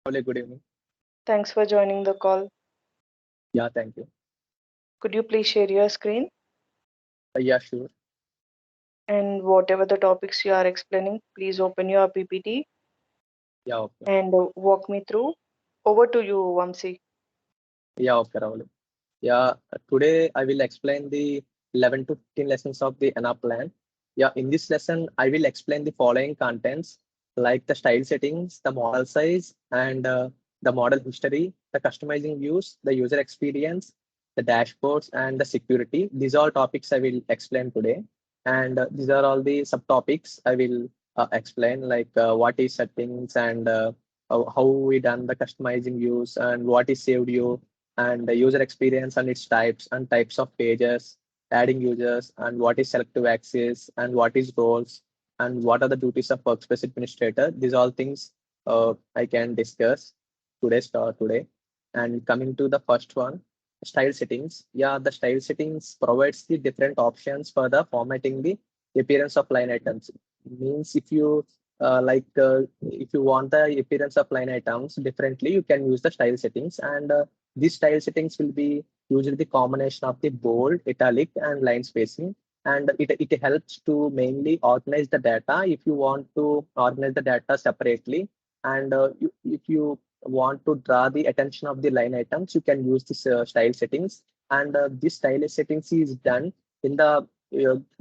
Hello, good evening. Thanks for joining the call. Yeah, thank you. Could you please share your screen Yeah, sure. and whatever the topics you are explaining, please open your PPT Yeah, okay. and walk me through. Over to you, Vamsi. Yeah, okay, Rahul. Yeah, today I will explain the 11 to 15 lessons of the Anaplan. Yeah, in this lesson, I will explain the following contents like the style settings, the model size, and the model history, the customizing views, the user experience, the dashboards, and the security. These are all topics I will explain today. And these are all the subtopics I will explain, like what is settings and how we done the customizing views and what is saved view and the user experience and its types and types of pages, adding users, and what is selective access and what is roles and what are the duties of workspace administrator. These all things I can discuss today. And coming to the first one, style settings. Yeah, the style settings provides the different options for the formatting the appearance of line items. Means if you want the appearance of line items differently, you can use the style settings and these style settings will be usually the combination of the bold, italic, and line spacing. And it helps to mainly organize the data if you want to organize the data separately. And if you want to draw the attention of the line items, you can use this style settings. And this style settings is done in the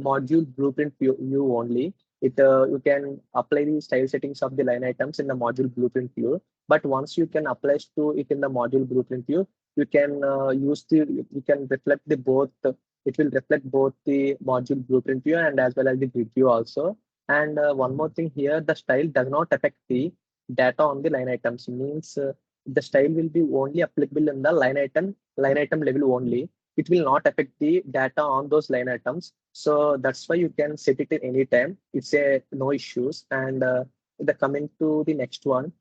module blueprint view only. You can apply the style settings of the line items in the module blueprint view, but once you can apply to it in the module blueprint view, you can you can reflect the both. It will reflect both the module blueprint view and as well as the grid view also. And one more thing here, the style does not affect the data on the line items. Means the style will be only applicable in the line item level only. It will not affect the data on those line items. So that's why you can set it at any time. It's a no issues. And the coming to the next one,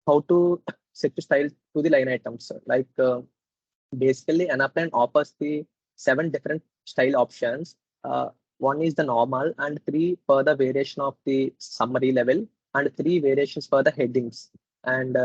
how to set to style to the line items. Like basically, Anaplan offers the 7 different style options. One is the normal, and 3 further variation of the summary level, and 3 variations for the headings. And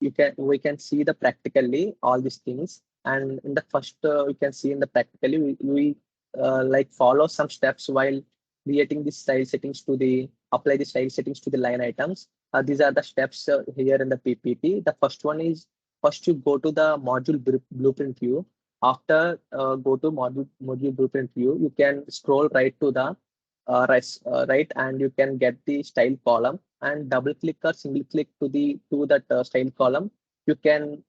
we can see the practically all these things. And in the first, we can see in the practically we like follow some steps while creating the style settings to the apply the style settings to the line items. These are the steps here in the PPT. The first one is first you go to the module blueprint view. After go to module blueprint view, you can scroll right to the right, and you can get the style column and double click or single click to that style column. You can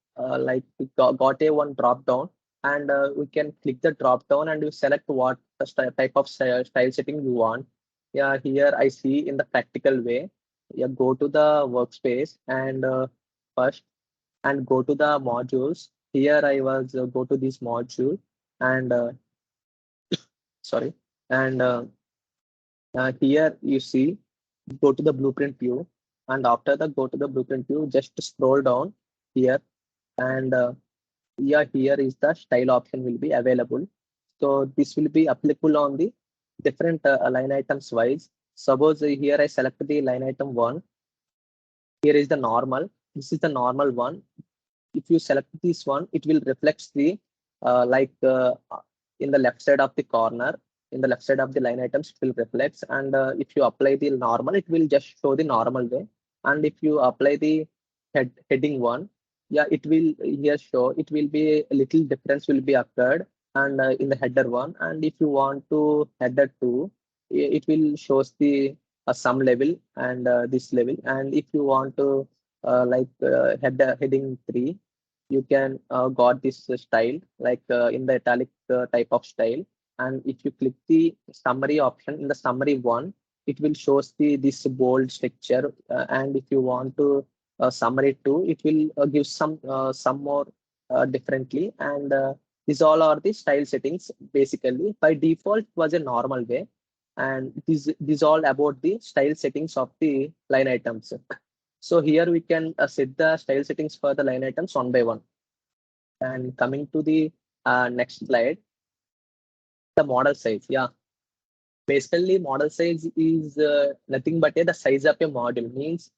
got a one drop down, and we can click the drop down and you select what the type of style setting you want. Yeah, here I see in the practical way. Yeah, go to the workspace and first and go to the modules. Here I was go to this module and sorry, and here you see go to the blueprint view, and after the go to the blueprint view, just scroll down here, and yeah, here is the style option will be available. So this will be applicable on the different line items wise. Suppose here I select the line item one. Here is the normal. This is the normal one. If you select this one, it will reflect the in the left side of the corner, in the left side of the line items, it will reflect. And if you apply the normal, it will just show the normal way. And if you apply the heading one, yeah, it will here show it will be a little difference will be occurred and in the header one. And if you want to header two, it will shows the some level and this level. And if you want to heading three, you can got this style in the italic type of style. And if you click the summary option in the summary one, it will shows the this bold structure. And if you want to summary two, it will give some more differently. And these all are the style settings. Basically by default was a normal way, and these all about the style settings of the line items. So here we can set the style settings for the line items one by one. And coming to the next slide, the model size. Yeah, basically model size is nothing but the size of a module. Means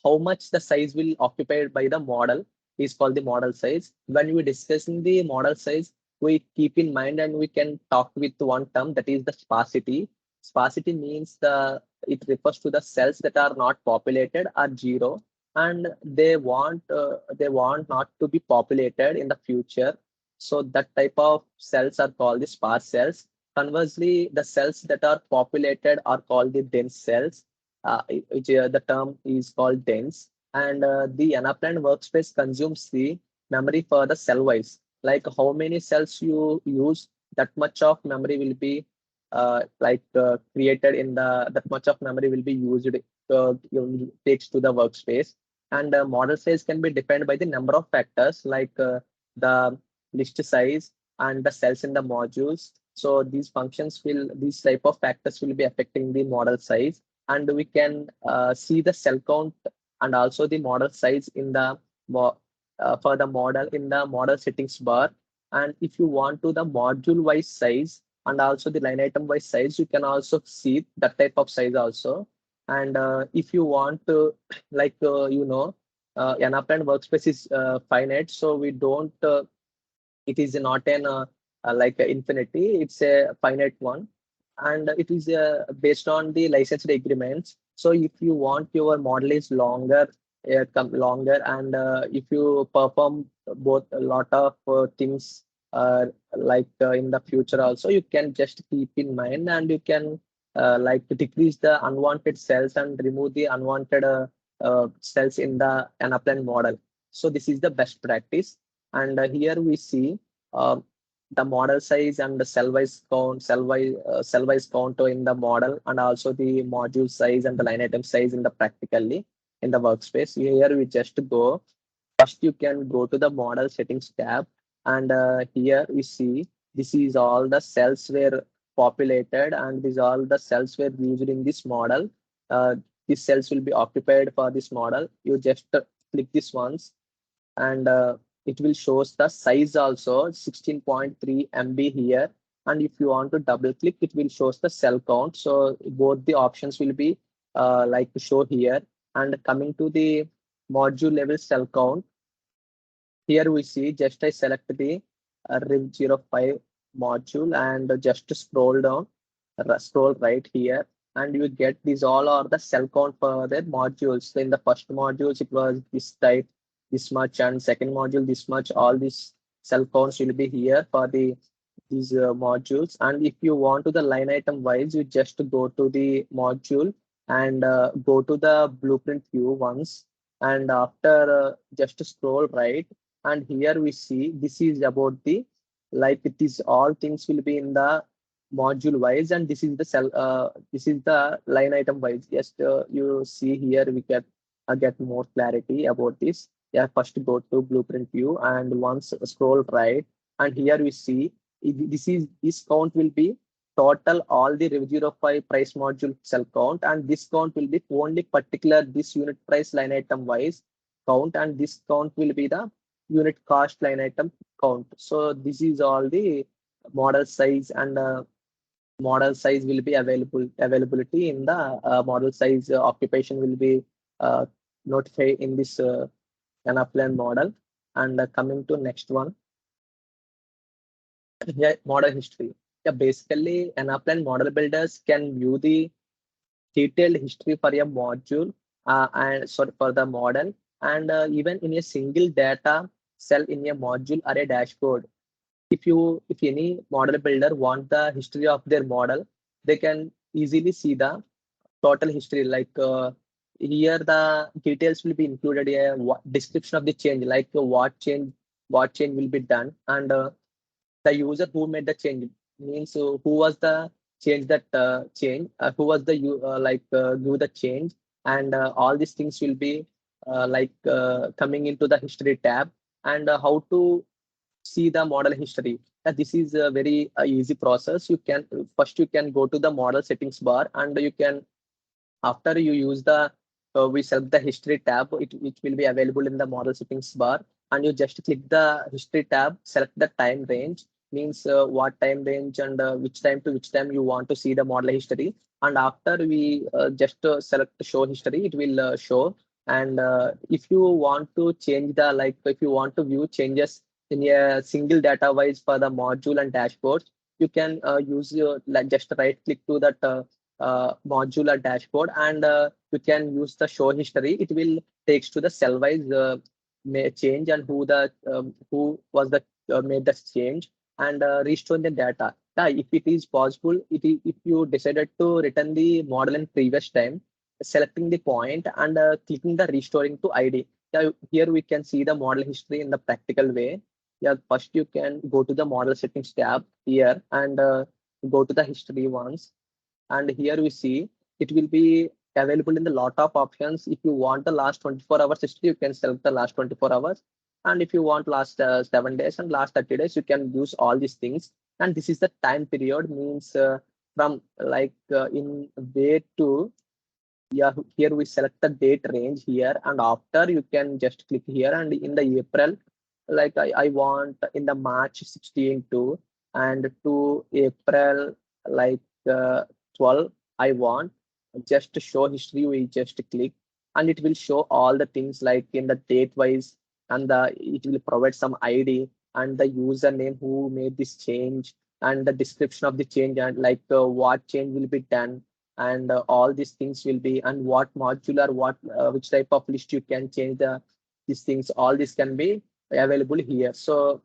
how much the size will occupied by the model is called the model size. When we discussing the model size, we keep in mind and we can talk with one term, that is the sparsity. Sparsity means it refers to the cells that are not populated or zero, and they want not to be populated in the future. So that type of cells are called the sparse cells. Conversely, the cells that are populated are called the dense cells, the term is called dense. And the Anaplan workspace consumes the memory for the cell wise. Like how many cells you use, that much of memory will be created in that much of memory will be used, takes to the workspace. And model size can be defined by the number of factors, like the list size and the cells in the modules. So these type of factors will be affecting the model size, and we can see the cell count and also the model size in the for the model in the model settings bar. And if you want to the module wise size and also the line item wise size, you can also see that type of size also. And if you want to like an upland workspace is finite, so we don't it is not an like a infinity, it's a finite one. And it is based on the licensed agreements. So if you want your model is longer, longer, and if you perform both a lot of things in the future also, you can just keep in mind, and you can decrease the unwanted cells and remove the unwanted cells in the Anaplan model. So this is the best practice. And here we see uh, the model size and the cell wise count in the model, and also the module size and the line item size in the practically in the workspace. Here we just go. First, you can go to the model settings tab, and here we see this is all the cells were populated, and these all the cells were used in this model. Uh, these cells will be occupied for this model. You just click this once, and it will shows the size also 16.3 MB here. And if you want to double click, it will shows the cell count. So both the options will be show here. And coming to the module level cell count, here we see just I select the Riv05 module and just scroll down, scroll right here, and you get these all are the cell count for the modules. So in the first modules, it was this type, this much, and second module, this much. All these cell counts will be here for these modules. And if you want to the line item wise, you just go to the module and go to the blueprint view once, and after just scroll right, and here we see this is about the it is all things will be in the module wise, and this is the cell this is the line item wise. Just you see here we get more clarity about this. Yeah, first go to blueprint view and once scroll right, and here we see this count will be total all the Rev 05 price module cell count, and this count will be only particular this unit price line item wise count, and this count will be the unit cost line item count. So this is all the model size, and model size will be availability in the model size occupation will be uh, notified in this Anaplan model. And coming to next one, yeah, model history. Yeah, basically Anaplan model builders can view the detailed history for a module and sorry for the model, and even in a single data cell in a module or a dashboard. If any model builder want the history of their model, they can easily see the total history. Here the details will be included, a description of the change, like what change will be done, and the user who made the change, means who was the change that change, who was the do the change, and all these things will be coming into the history tab. And how to see the model history. This is a very easy process. You can go to the model settings bar, and you can, after you use the we select the history tab, it will be available in the model settings bar, and you just click the history tab, select the time range, means what time range and which time to which time you want to see the model history. And after we just select show history, it will show. And if you want to change the if you want to view changes in a single data wise for the module and dashboards, you can use your just right click to that module or dashboard, and you can use the show history. It will takes to the cell wise change and who was the made the change, and restore the data. Yeah, if it is possible, if you decided to return the model in previous time, selecting the point and clicking the restoring to ID. Yeah, here we can see the model history in the practical way. Yeah, first you can go to the model settings tab here, and go to the history once. And here we see it will be available in the lot of options. If you want the last 24 hours history, you can select the last 24 hours. And if you want last 7 days and last 30 days, you can use all these things. And this is the time period, means from in way to, yeah, here we select the date range here, and after you can just click here, and in the April, I want in the March 16 to, and to April like uh, 12 I want. Just to show history, we just click, and it will show all the things like in the date wise, and it will provide some ID and the username who made this change, and the description of the change, and what change will be done, and all these things will be, and what modular, what which type of list you can change these things, all this can be available here. So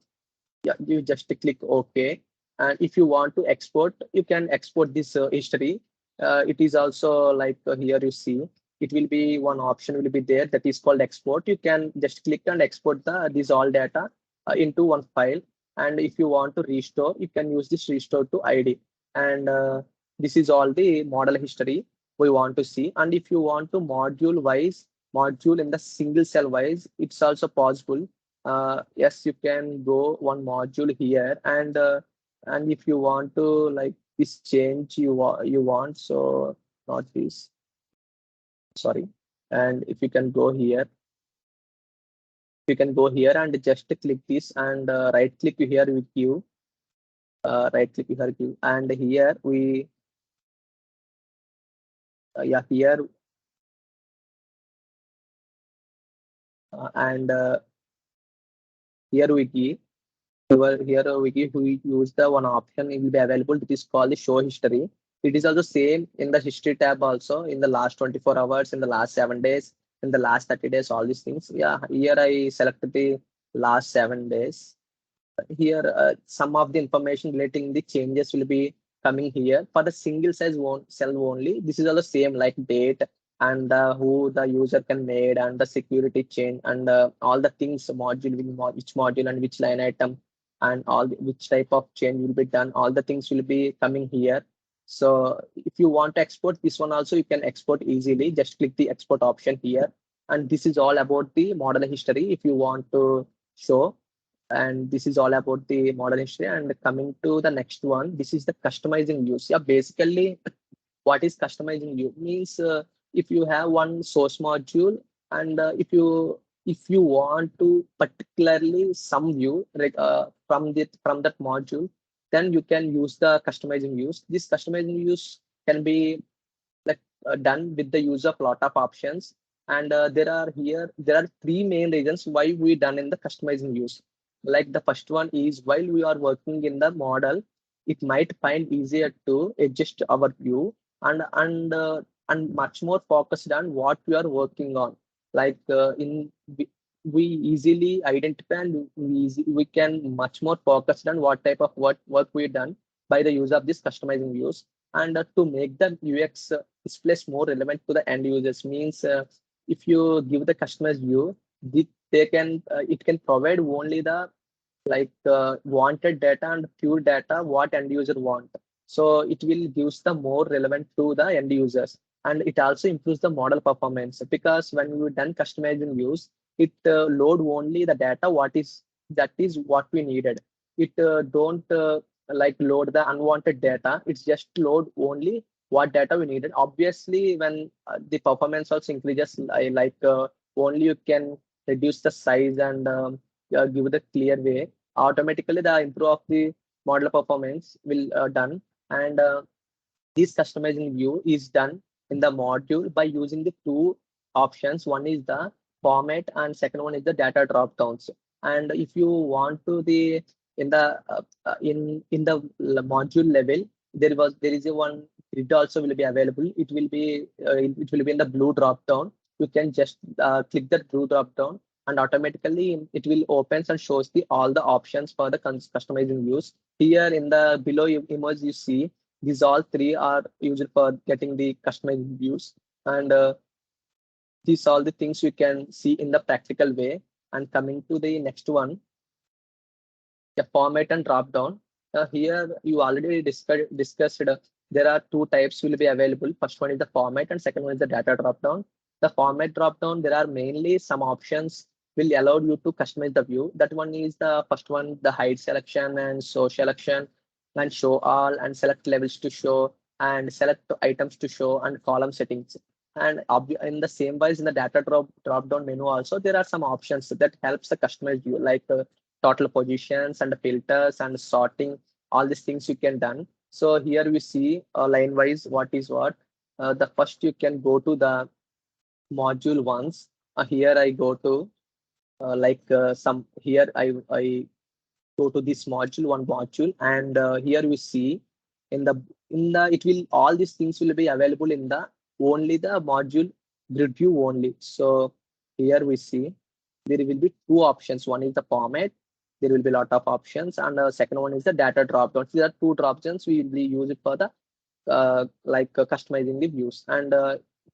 yeah, you just click OK. And if you want to export, you can export this history. It is also here you see it will be one option will be there, that is called export. You can just click and export these all data into one file. And if you want to restore, you can use this restore to ID. And this is all the model history we want to see. And if you want to module wise, module in the single cell wise, it's also possible. Yes, you can go one module here, and if you want to this change you want, so not this, sorry. And if you can go here, you can go here and just click this, and right click here with you, right click here give, and here we yeah, here and here we give we use the one option, it will be available. It is called the show history. It is also same in the history tab also, in the last 24 hours, in the last 7 days, in the last 30 days, all these things. Yeah, here I selected the last 7 days. Here some of the information relating the changes will be coming here for the single size one cell only. This is all the same, like date, and who the user can made, and the security chain, and all the things, module which module and which line item, and which type of change will be done, all the things will be coming here. So if you want to export this one also, you can export easily. Just click the export option here, and this is all about the model history if you want to show. And this is all about the model history. And coming to the next one, this is the customizing views. Yeah, basically what is customizing view means, if you have one source module, and if you want to particularly some view from that module, then you can use the customizing views. This customizing views can be done with the use of lot of options. And there are three main reasons why we done in the customizing views. Like the first one is, while we are working in the model, it might find easier to adjust our view, and much more focused on what we are working on. like in we easily identify, and we can much more focused on what type of work we done by the use of this customizing views. And to make the UX displays more relevant to the end users, means if you give the customer's view, they can it can provide only the wanted data and pure data what end user want. So it will gives the more relevant to the end users. And it also improves the model performance, because when we done customizing views, it load only the data that is what we needed. It don't load the unwanted data. It's just load only what data we needed. Obviously, when the performance also increases, only you can reduce the size, and give the clear way, automatically the improve of the model performance will done. And this customizing view is done in the module by using the two options. One is the format and second one is the data drop downs. And if you want to the in the in the module level, there is a one grid also will be available. It will be in the blue drop down. You can just click the blue drop down and automatically it will opens and shows the all the options for the customizing views. Here in the below image you see these all three are used for getting the customizing views, and these all the things you can see in the practical way. And coming to the next one, the format and drop down. Here you already discussed there are two types will be available. First one is the format and second one is the data drop down. The format drop down, there are mainly some options will allow you to customize the view. That one is the first one, the hide selection and show selection and show all and select levels to show and select items to show and column settings. And in the same wise in the data drop down menu also there are some options that helps the customer view like total positions and filters and sorting. All these things you can done. So here we see line wise what is what. The first you can go to the module once. Here I go to some here I go to this one module, and here we see in the it will all these things will be available in the only the module grid view only. So here we see there will be two options. One is the format, there will be a lot of options, and second one is the data drop down. There are two drop downs we will be use it for the customizing the views. And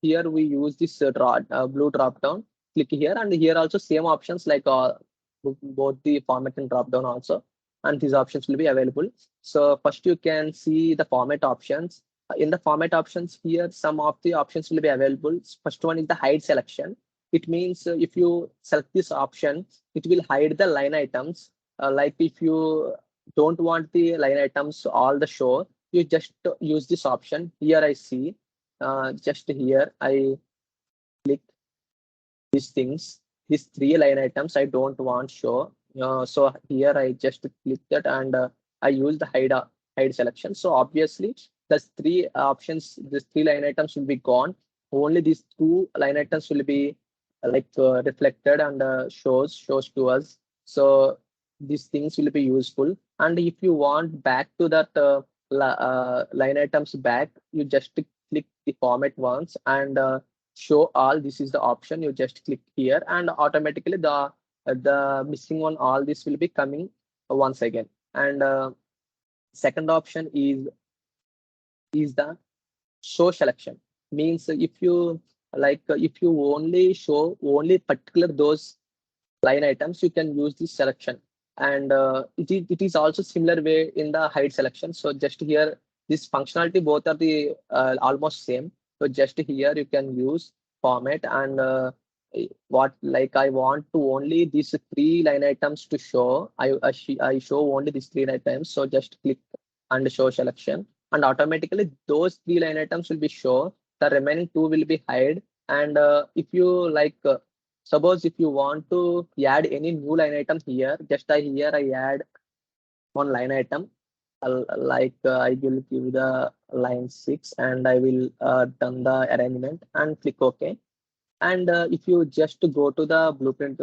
here we use this blue drop down. Click here, and here also same options like both the format and drop down also, and these options will be available. So first you can see the format options. In the format options here, some of the options will be available. First one is the hide selection. It means if you select this option, it will hide the line items. Like if you don't want the line items all the show, you just use this option. Here I see just here I click these things, these three line items I don't want show. So here I just click that, and I use the hide selection. So obviously the three options, these three line items will be gone. Only these two line items will be reflected and shows to us. So these things will be useful. And if you want back to that line items back, you just click the format once, and show all. This is the option. You just click here, and automatically the missing one, all this will be coming once again. And second option is the show selection. Means if you if you only show only particular those line items, you can use this selection. And it is also similar way in the hide selection. So just here this functionality both are the almost same. So just here you can use format, and what like I want to only these three line items to show. I show only these three line items. So just click and show selection, and automatically those three line items will be show. The remaining two will be hide. And if you suppose if you want to add any new line item here, just here I add one line item. I will give the line 6, and I will done the arrangement and click OK. And if you just go to the blueprint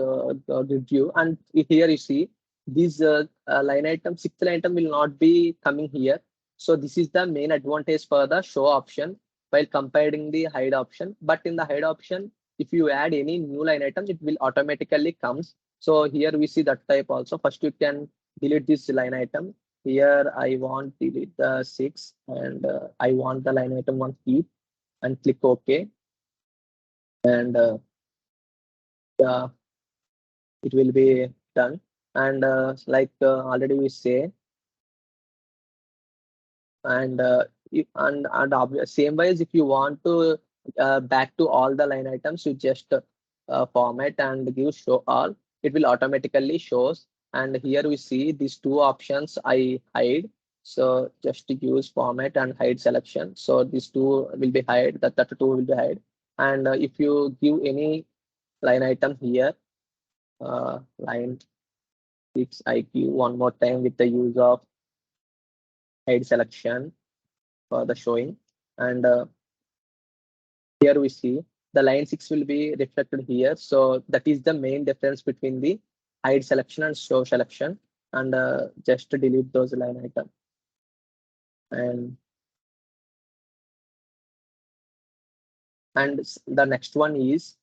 review, and here you see this line item, sixth line item will not be coming here. So this is the main advantage for the show option while comparing the hide option. But in the hide option, if you add any new line item, it will automatically comes. So here we see that type also. First you can delete this line item. Here I want delete the 6, and I want the line item one keep, and click OK. And yeah, it will be done. And already we say, and same ways if you want to back to all the line items, you just format and give show all. It will automatically shows. And here we see these two options I hide. So just to use format and hide selection. So these two will be hide, that two will be hide. And if you give any line item here, line 6 IQ one more time with the use of hide selection for the showing. And here we see the line 6 will be reflected here. So that is the main difference between the hide selection and show selection. And just to delete those line items. And the next one is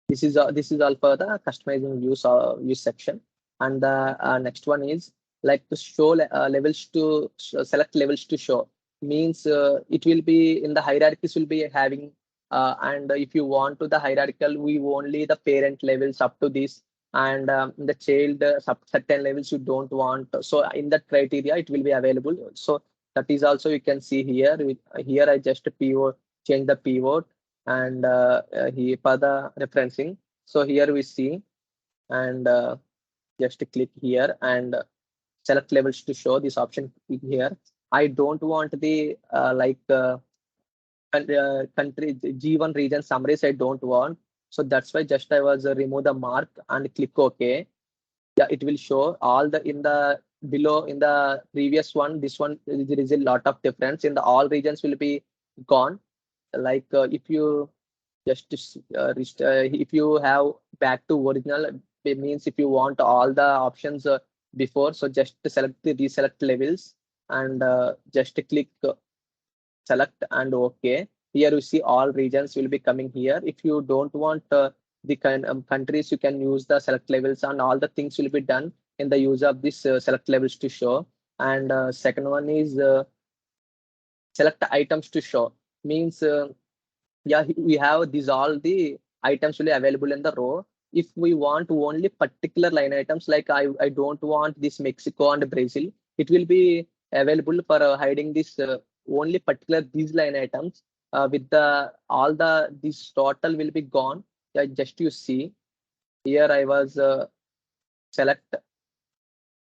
this is all for the customizing use section. And the next one is like to show levels to select levels to show, means it will be in the hierarchies will be having and if you want to the hierarchical, we only the parent levels up to this, and the child certain levels you don't want. So in that criteria it will be available. So that is also you can see here. Here I just pivot change the pivot, and here for the referencing. So here we see, and just click here and select levels to show this option here. I don't want the country G1 region summaries. I don't want. So that's why just I was remove the mark and click OK. Yeah, it will show all the in the below in the previous one. This one there is a lot of difference in the all regions will be gone. Like if you just if you have back to original, it means if you want all the options before, so just select the reselect levels, and just click select and OK. Here you see all regions will be coming here. If you don't want the countries, you can use the select levels, and all the things will be done in the use of this select levels to show. And second one is select items to show, means yeah, we have these all the items will be available in the row. If we want only particular line items, like I don't want this Mexico and Brazil, it will be available for hiding this only particular these line items with the all the this total will be gone. Yeah, just you see here I was select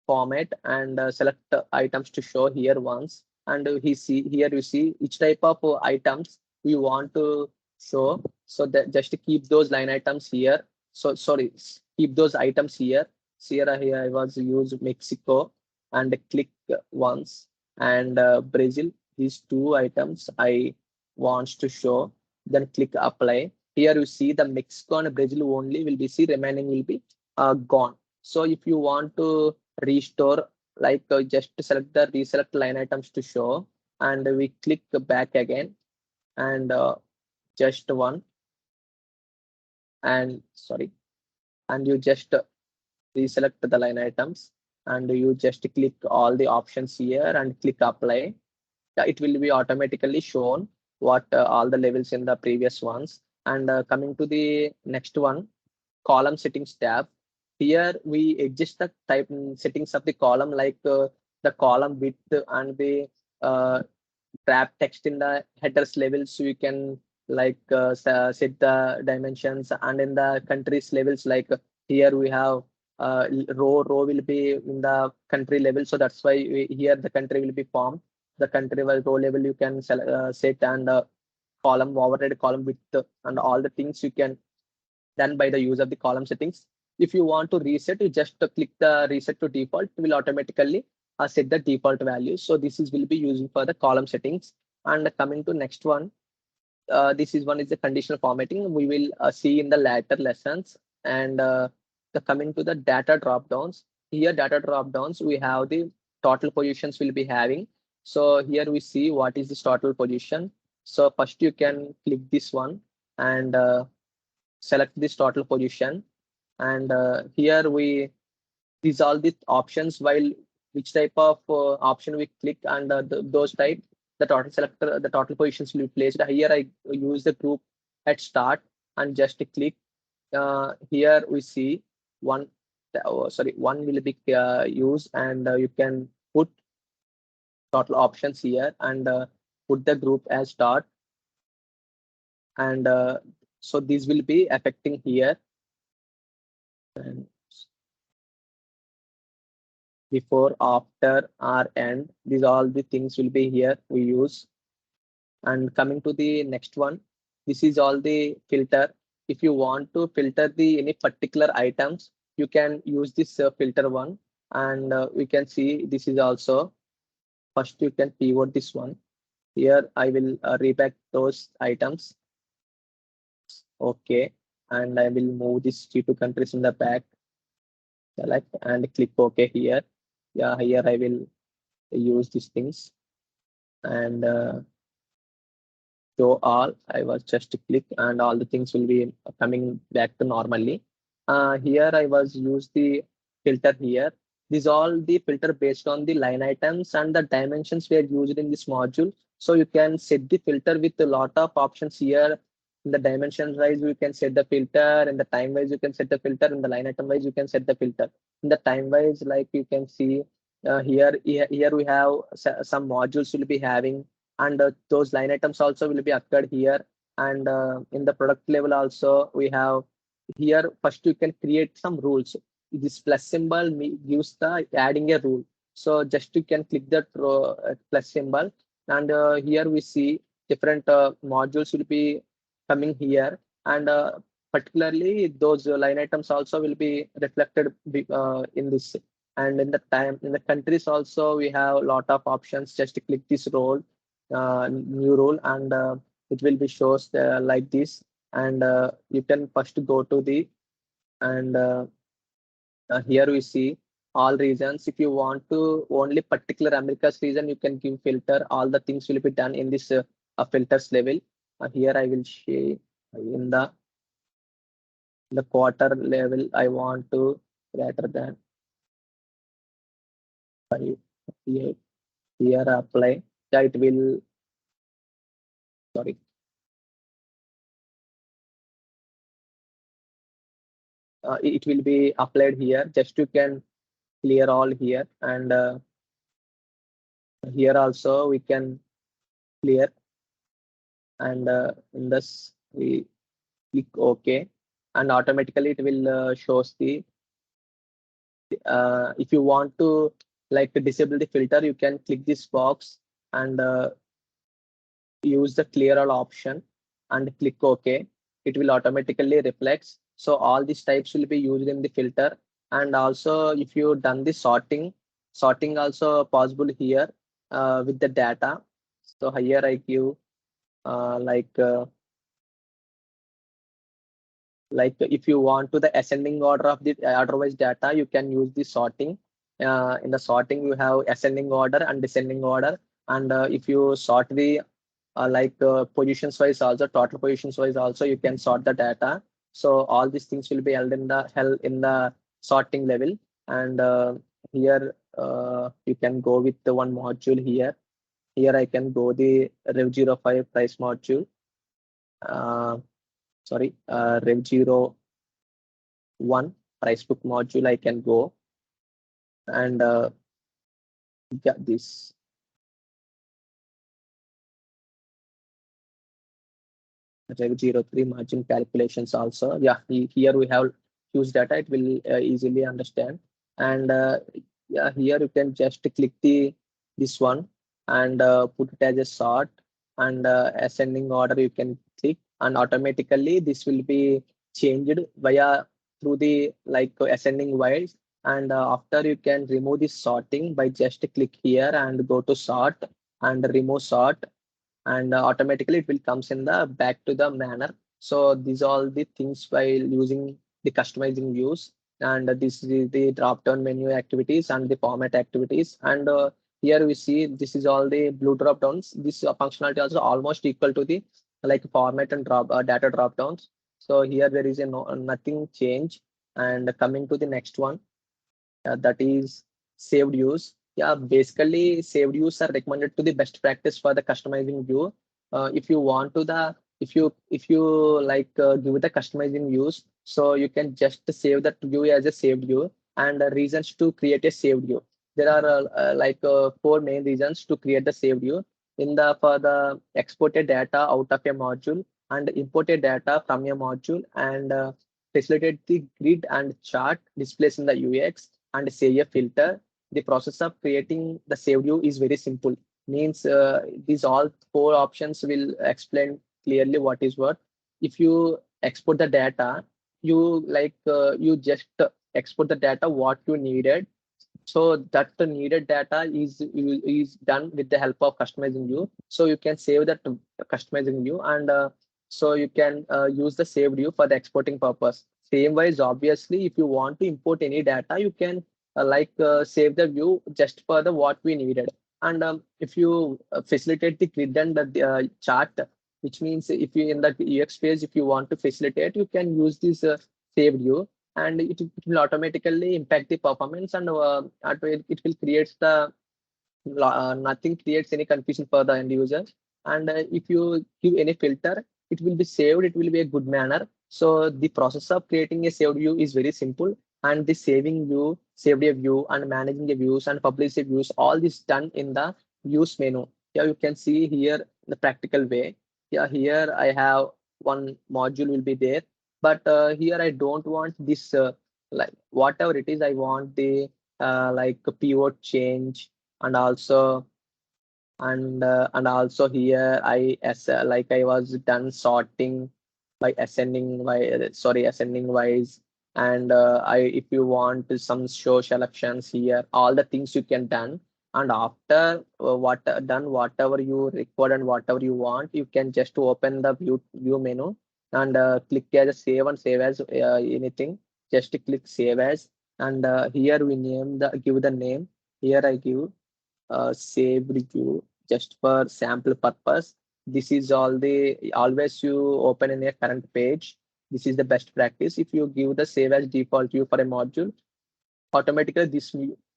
format and select items to show here once, and he see here you see each type of items we want to show. So that just to keep those line items here. So sorry, keep those items here. So here I was use Mexico and click once, and Brazil. These two items I wants to show. Then click apply. Here you see the Mexico and Brazil only will be see, remaining will be gone. So if you want to restore, like just select the reselect line items to show, and we click back again, and just one, and sorry, and you just reselect the line items, and you just click all the options here and click apply. It will be automatically shown what all the levels in the previous ones. And coming to the next one, column settings tab. Here we adjust the type settings of the column, like the column width and the uh, wrap text in the headers level, so you can like set the dimensions. And in the countries levels, like here we have row will be in the country level, so that's why here the country will be formed. The country wise row level you can set, and column override column width and all the things you can done by the use of the column settings. If you want to reset, you just click the reset to default. It will automatically set the default value. So this is will be using for the column settings. And coming to next one, this is one is the conditional formatting. We will see in the later lessons. And the coming to the data drop downs. Here data drop downs we have the total positions will be having. So here we see what is this total position. So first you can click this one, and select this total position, and here we these all the options, while which type of option we click, and those type the total selector the total positions will be placed. Here I use the group at start and just click. Here we see one, sorry, one will be used, and you can put total options here, and put the group as start, and so these will be affecting here. And before, after, or end, these all the things will be here we use. And coming to the next one, this is all the filter. If you want to filter the any particular items, you can use this filter one, and we can see this is also first you can pivot this one. Here I will reback those items, OK, and I will move this G2 countries in the back. Select and click OK here. Yeah, here I will use these things and show all. I was just click and all the things will be coming back to normally. Here I was use the filter here. These all the filter based on the line items and the dimensions we are used in this module. So you can set the filter with a lot of options here. In the dimension wise, you can set the filter. In the time wise, you can set the filter. In the line item wise, you can set the filter. In the time wise, like you can see here we have some modules will be having, and those line items also will be occurred here. And in the product level also we have here. First you can create some rules. This plus symbol gives the adding a rule. So just you can click that plus symbol, and here we see different modules will be coming here. And particularly those line items also will be reflected in this. And in the time in the countries also we have a lot of options. Just click this role, new rule, and it will be shows like this. And you can first go to the, and here we see all regions. If you want to only particular America's region, you can give filter. All the things will be done in this filters level. Here I will show in the quarter level. I want to greater than 5. Here apply. Yeah, it will, sorry, it will be applied here. Just you can clear all here, and here also we can clear. And in this we click OK, and automatically it will shows the if you want to like disable the filter, you can click this box and use the clear all option and click OK. It will automatically reflects. So all these types will be used in the filter. And also if you done the sorting also possible here with the data. So here I give like if you want to the ascending order of the order-wise data, you can use the sorting. In the sorting you have ascending order and descending order. And if you sort the positions wise also, total positions wise also, you can sort the data. So all these things will be held in the sorting level. And here you can go with the one module here. Here I can go the Rev05 price module. Sorry, Rev01 price book module I can go. And yeah, this Rev03 margin calculations also. Yeah, here we have huge data. It will easily understand. And yeah, here you can just click this one and put it as a sort, and ascending order you can click, and automatically this will be changed via through the like ascending wise. And after you can remove this sorting by just click here and go to sort and remove sort, and automatically it will comes in the back to the manner. So these all the things while using the customizing views. And this is the drop down menu activities and the format activities. And here we see this is all the blue drop downs. This functionality also almost equal to the like format and data drop downs. So here there is a nothing change. And coming to the next one, that is saved use. Yeah, basically saved use are recommended to the best practice for the customizing view. If you want to the if you like give the customizing views, so you can just save that view as a saved view. And reasons to create a saved view, there are four main reasons to create the saved view. In the for the exported data out of a module, and imported data from a module, and facilitate the grid and chart displays in the UX, and say a filter. The process of creating the saved view is very simple. Means these all four options will explain clearly what is what. If you export the data, you just export the data what you needed. So that the needed data is done with the help of customizing view. So you can save that customizing view. And So you can use the saved view for the exporting purpose. Same wise, obviously, if you want to import any data, you can save the view just for the what we needed. And if you facilitate the grid and the chart, which means if you in the UX page, if you want to facilitate, you can use this saved view, and it will automatically impact the performance, and it will create the nothing creates any confusion for the end user. And if you give any filter, it will be saved, it will be a good manner. So the process of creating a saved view is very simple, and the saving view, saved a view, and managing the views and publish the views, all this done in the views menu. Yeah, you can see here the practical way. Yeah, here I have one module will be there, but here I don't want this like whatever it is, I want the like a pivot change, and also and also here like I was done sorting by ascending wise. And I if you want some show selections here, all the things you can done. And after what done whatever you record and whatever you want, you can just open the view menu and click as a save and save as anything. Just click save as, and here we give the name. Here I give saved view just for sample purpose. This is all the always you open in a current page. This is the best practice. If you give the save as default view for a module, automatically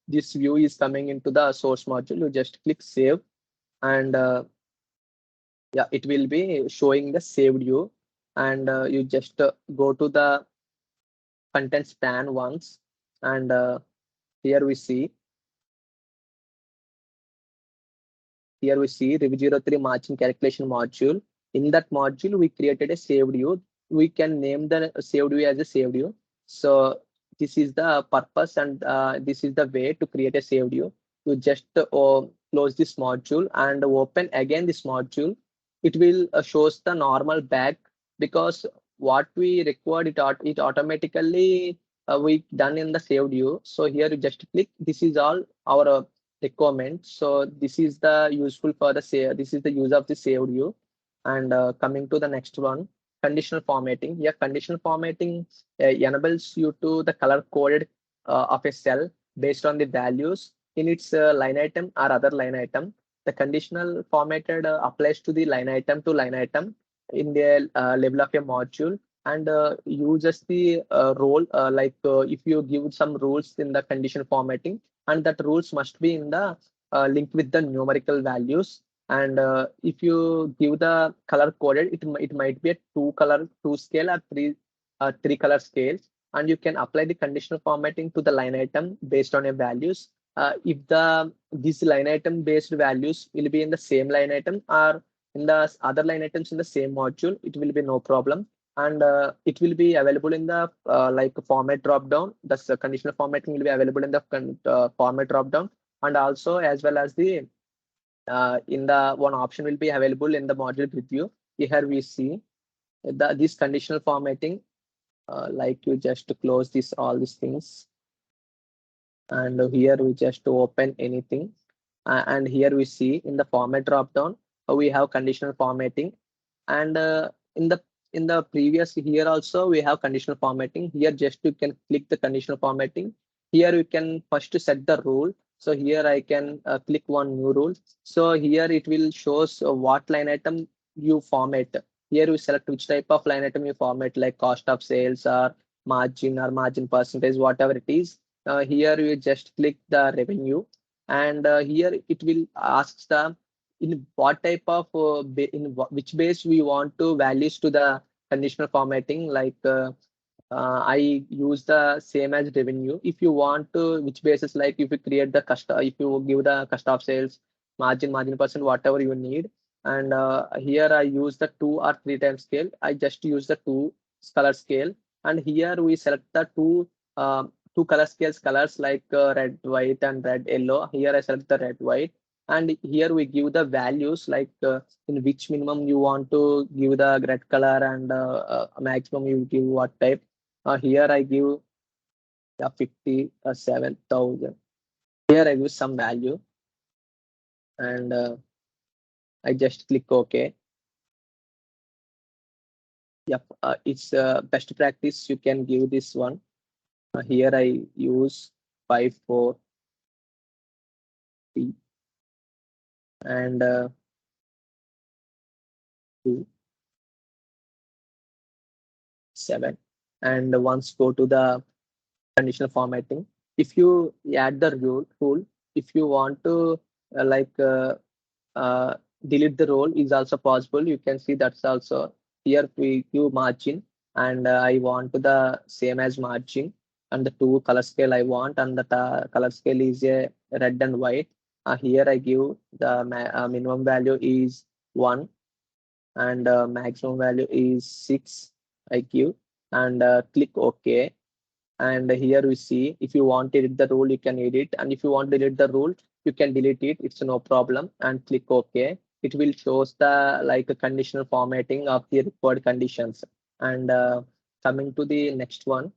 this view is coming into the source module. You just click save, and yeah, it will be showing the saved view. And you just go to the content span once, and here we see Here we see Rev03 matching calculation module. In that module, we created a saved view. We can name the saved view as a saved view. So this is the purpose, and this is the way to create a saved view. You just close this module and open again this module. It will shows the normal back, because what we required it automatically we done in the saved view. So here you just click. This is all our requirement. So this is the useful for the save. This is the use of the saved view. And coming to the next one, conditional formatting. Yeah, conditional formatting enables you to the color coded of a cell based on the values in its line item or other line item. The conditional formatted applies to the line item in the level of a module, and uses the role if you give some rules in the conditional formatting, and that rules must be in the linked with the numerical values. And if you give the color coded, it might be a two scale or three color scales, and you can apply the conditional formatting to the line item based on your values. If these line item based values will be in the same line item or in the other line items in the same module, it will be no problem. And it will be available in the format drop down. The conditional formatting will be available in the format drop down, and also as well as the in the one option will be available in the module preview. Here we see this conditional formatting. Like you just close this all these things, and here we just open anything. And here we see in the format drop down we have conditional formatting. And in the previous here also we have conditional formatting. Here just you can click the conditional formatting. Here you can first set the rule. So here I can click one new rule. So here it will shows what line item you format. Here you select which type of line item you format, like cost of sales or margin percentage, whatever it is. Here you just click the revenue, and here it will ask the in what type of which base we want to values to the conditional formatting. I use the same as revenue. If you want to which basis, like if you create the cost, if you give the cost of sales, margin percent, whatever you need. And here I use the 2 or 3 times scale. I just use the two color scale, and here we select the two color scales colors, like red white and red yellow. Here I select the red white, and here we give the values, like in which minimum you want to give the red color, and maximum you give what type. Here I give 57,000. Here I give some value, and I just click OK. Yep, it's best practice. You can give this one. Here I use 5, 4, 3, and 2, 7. And once go to the conditional formatting. If you add the rule, if you want to like uh, delete the role is also possible. You can see that's also here we give margin, and I want the same as margin, and the two color scale I want, and the color scale is a red and white. Here I give the minimum value is 1, and maximum value is 6. I give, and click OK. And here we see, if you want to edit the rule, you can edit, and if you want to delete the rule, you can delete it. It's no problem, and click OK. It will shows the like a conditional formatting of the required conditions. And coming to the next one,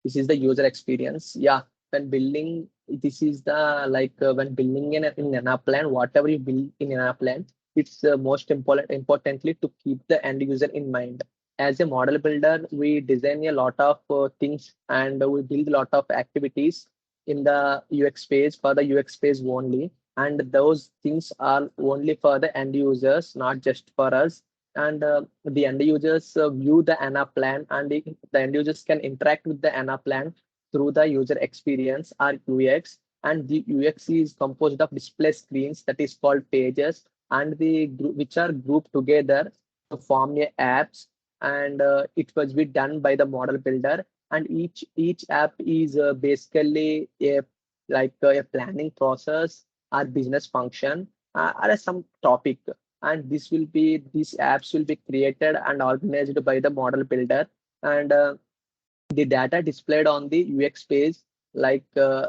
this is the user experience. Yeah, when building, this is the like when building in Anaplan, whatever you build in Anaplan, it's most importantly to keep the end user in mind. As a model builder, we design a lot of things, and we build a lot of activities in the UX space for the UX space only. And those things are only for the end users, not just for us. And the end users view the Anaplan, and the end users can interact with the Anaplan through the user experience or UX. And the UX is composed of display screens, that is called pages, and which are grouped together to form a apps. And it was be done by the model builder. And each app is basically a like a planning process or business function or some topic. And these apps will be created and organized by the model builder. And the data displayed on the UX page, like uh,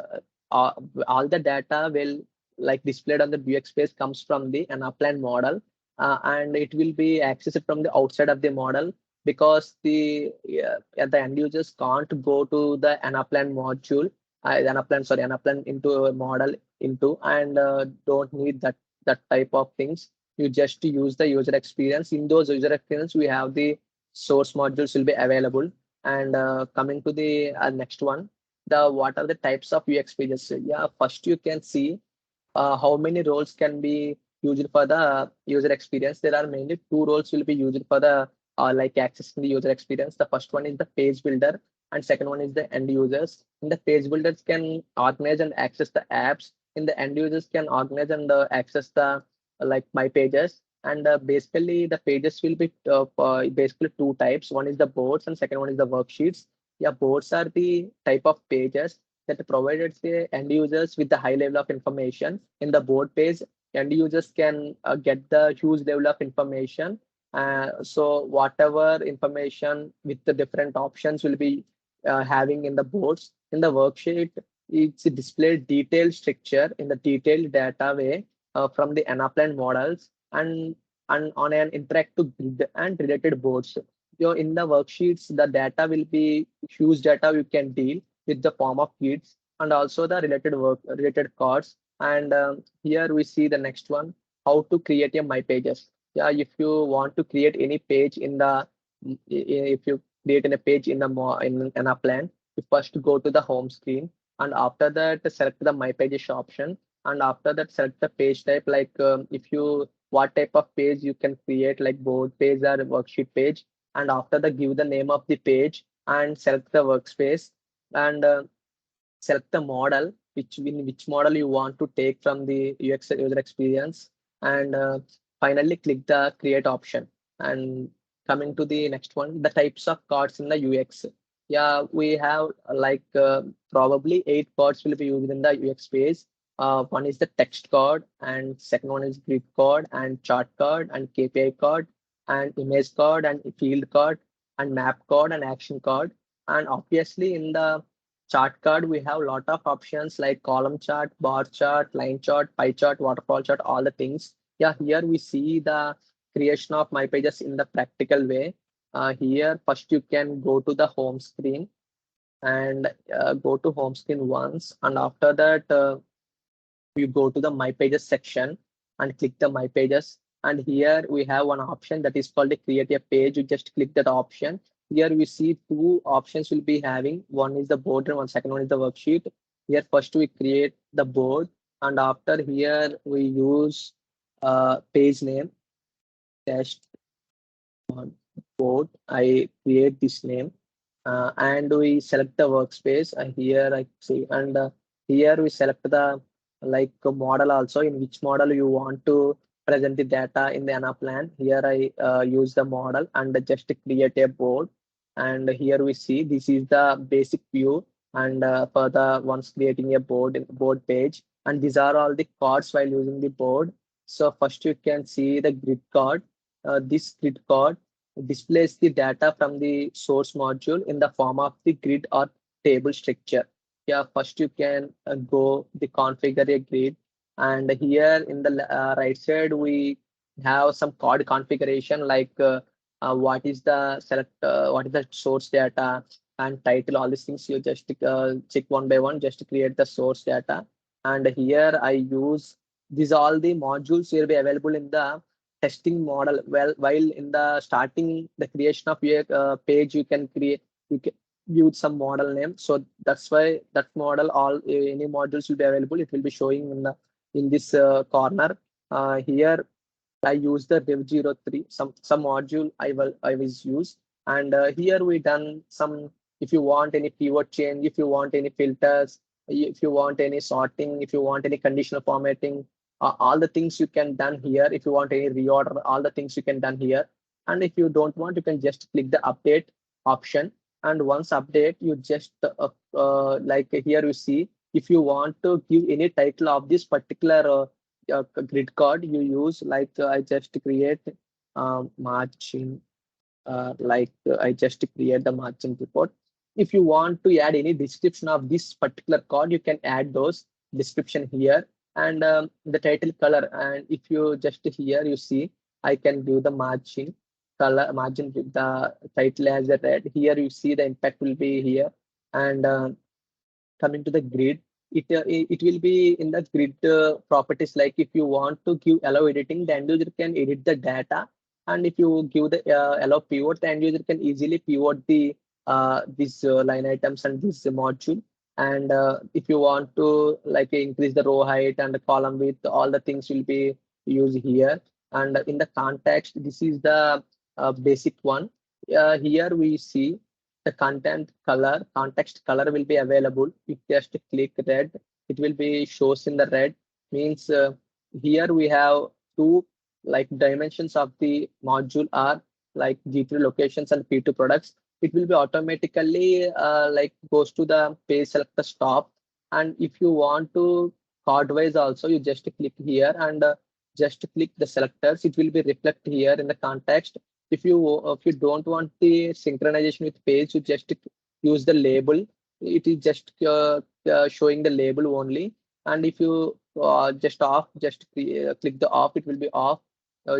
all the data will like displayed on the UX page comes from the Anaplan model, and it will be accessed from the outside of the model, because the end users can't go to the Anaplan module, Anaplan into a model into, and don't need that type of things. You just use the user experience. In those user experience, we have the source modules will be available. And coming to the next one, the what are the types of UX pages? Yeah, first you can see how many roles can be used for the user experience. There are mainly two roles will be used for the like accessing the user experience. The first one is the page builder, and second one is the end users. In the page builders can organize and access the apps. In the end users can organize and access the like my pages. And basically the pages will be basically two types. One is the boards, and second one is the worksheets. Yeah, boards are the type of pages that provided the end users with the high level of information. In the board page, end users can get the huge level of information. So whatever information with the different options will be having in the boards. In the worksheet, it's displayed detailed structure in the detailed data way from the Anaplan models, and on an interactive grid and related boards. In the worksheets, the data will be huge data you can deal with the form of grids, and also the related cards. And here we see the next one, how to create a my pages. Yeah, if you want to create any page in the if you create in a page in the in a plan, you first go to the home screen, and after that select the my pages option, and after that select the page type, like if you what type of page you can create, like board page or worksheet page. And after that give the name of the page and select the workspace, and select the model, which model you want to take from the UX user experience. And finally click the create option. And coming to the next one, the types of cards in the UX. Yeah, we have like probably 8 cards will be used in the UX space. One is the text card, and second one is grid card, and chart card, and KPI card, and image card, and field card, and map card, and action card. And obviously in the chart card, we have a lot of options like column chart, bar chart, line chart, pie chart, waterfall chart, all the things. Yeah, here we see the creation of my pages in the practical way. Here, first you can go to the home screen, and go to home screen once, and after that you go to the my pages section and click the my pages. And here we have one option that is called a create a page. You just click that option. Here we see two options will be having. One is the board and one second one is the worksheet. Here first we create the board, and after here we use page name test on board. I create this name, and we select the workspace. Here I see, and here we select the like model also, in which model you want to present the data in the Anaplan. Here I use the model and just create a board. And here we see this is the basic view, and for the once creating a board page, and these are all the cards while using the board. So first you can see the grid card. This grid card displays the data from the source module in the form of the grid or table structure. Yeah, first you can go the configure a grid, and here in the right side we have some card configuration like what is the what is the source data and title, all these things you just check one by one just to create the source data. And here I use these all the modules will be available in the testing model. Well, while in the starting the creation of your page, you can create, you can use some model name. So that's why that model, all any modules will be available. It will be showing in the in this corner. Here I use the dev 03, some module I was use. And here we done some, if you want any pivot change, if you want any filters, if you want any sorting, if you want any conditional formatting, all the things you can done here. If you want any reorder, all the things you can done here. And if you don't want, you can just click the update option. And once update, you just like here you see, if you want to give any title of this particular grid card you use, like I just create marching, I just create the margin report. If you want to add any description of this particular code, you can add those description here. And the title color. And if you just here you see, I can do the margin color, margin with the title as a red. Here you see the impact will be here. And coming to the grid, it will be in the grid properties. Like if you want to give allow editing, the end user can edit the data. And if you give the allow pivot, the end user can easily pivot the these line items and this module. And if you want to like increase the row height and the column width, all the things will be used here. And in the context, this is the basic one. Here we see the content color, context color will be available. If just click red, it will be shows in the red. Means here we have two like dimensions of the module are like G3 locations and P2 products. It will be automatically like goes to the page selector stop. And if you want to card wise also, you just click here and just click the selectors. It will be reflect here in the context. If you don't want the synchronization with page, you just use the label. It is just showing the label only. And if you just off, just click the off, it will be off.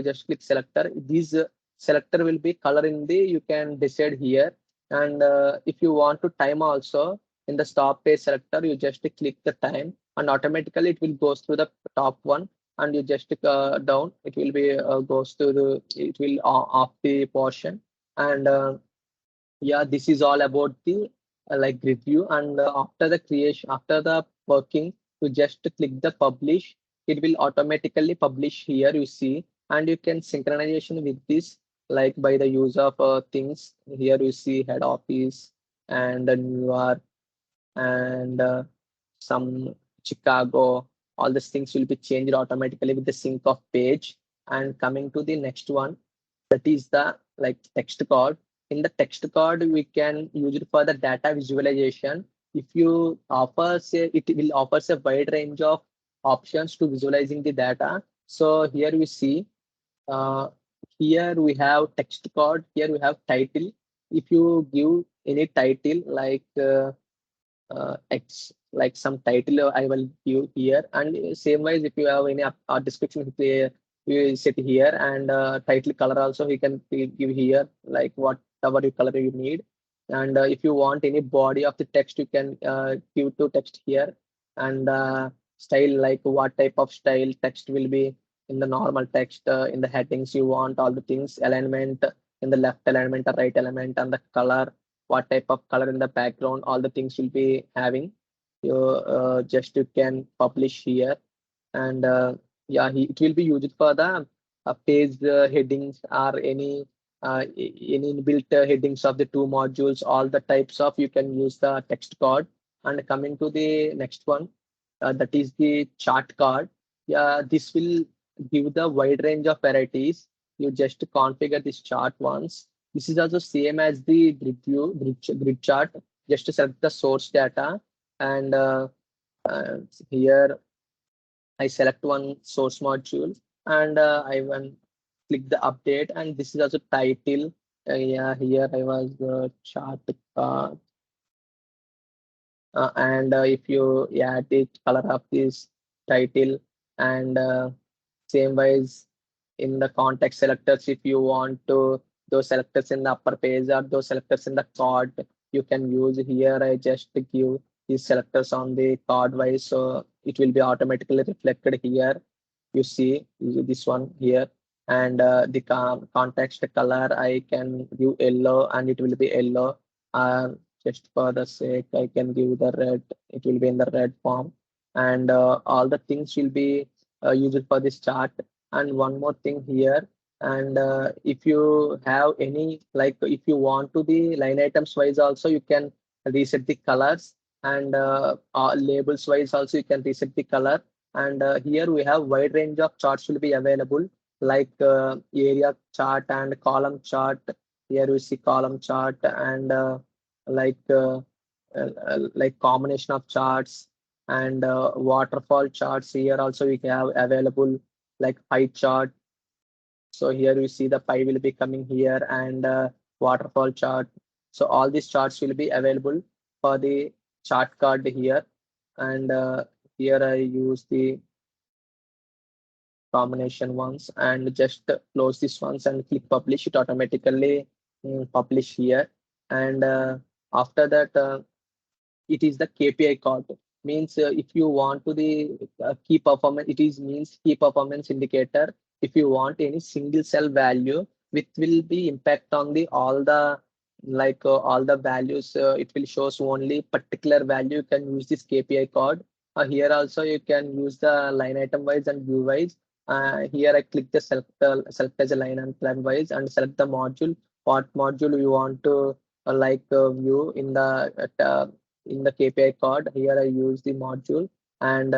Just click selector. These selector will be color in the, you can decide here. And if you want to time also, in the stop page selector, you just click the time and automatically it will go through the top one. And you just down, it will be goes to the, it will off the portion. And yeah, this is all about the like review. And after the creation, after the working, you just click the publish. It will automatically publish here, you see. And you can synchronization with this like by the use of things. Here you see head office and New York and some Chicago. All these things will be changed automatically with the sync of page. And coming to the next one, that is the like text card. In the text card, we can use it for the data visualization. If you offer, say, it will offers a wide range of options to visualizing the data. So here we see, uh, here we have text card. Here we have title. If you give any title like X, like some title I will give here. And same wise, if you have any description, you set here. And title color also we can give here, like whatever color you need. And if you want any body of the text, you can give to text here. And style, like what type of style text will be in the normal text, in the headings, you want all the things, alignment in the left alignment or right alignment, and the color, what type of color in the background, all the things will be having. You just you can publish here, and yeah, it will be used for the page headings or any inbuilt headings of the two modules, all the types of you can use the text card. And coming to the next one, that is the chart card. Yeah, this will give the wide range of varieties. You just configure this chart once. This is also same as the grid chart. Just to select the source data, and here I select one source module, and I will click the update, and this is also title. Yeah, here I was chart and if you add the color of this title, and same wise in the context selectors, if you want to those selectors in the upper page or those selectors in the card, you can use here. I just give these selectors on the card wise, so it will be automatically reflected here. You see this one here, and the context color I can give yellow, and it will be yellow. Just for the sake, I can give the red. It will be in the red form, and all the things will be used for this chart. And one more thing here, and if you have any, like if you want to the line items wise also, you can reset the colors, and labels wise also you can reset the color. And here we have wide range of charts will be available, like area chart and column chart. Here we see column chart, and like like combination of charts, and waterfall charts. Here also we have available like pie chart. So here you see the pie will be coming here, and waterfall chart. So all these charts will be available for the chart card here. And here I use the combination ones, and just close this ones and click publish. It automatically publish here. And after that, it is the KPI card. Means if you want to the key performance, it is means key performance indicator. If you want any single cell value, which will be impact on the all the all the values, it will shows only particular value. You can use this KPI card. Here also you can use the line item wise and view wise. Here I click the select as a line and plan wise, and select the module. What module you want to view in the KPI card. Here I use the module, and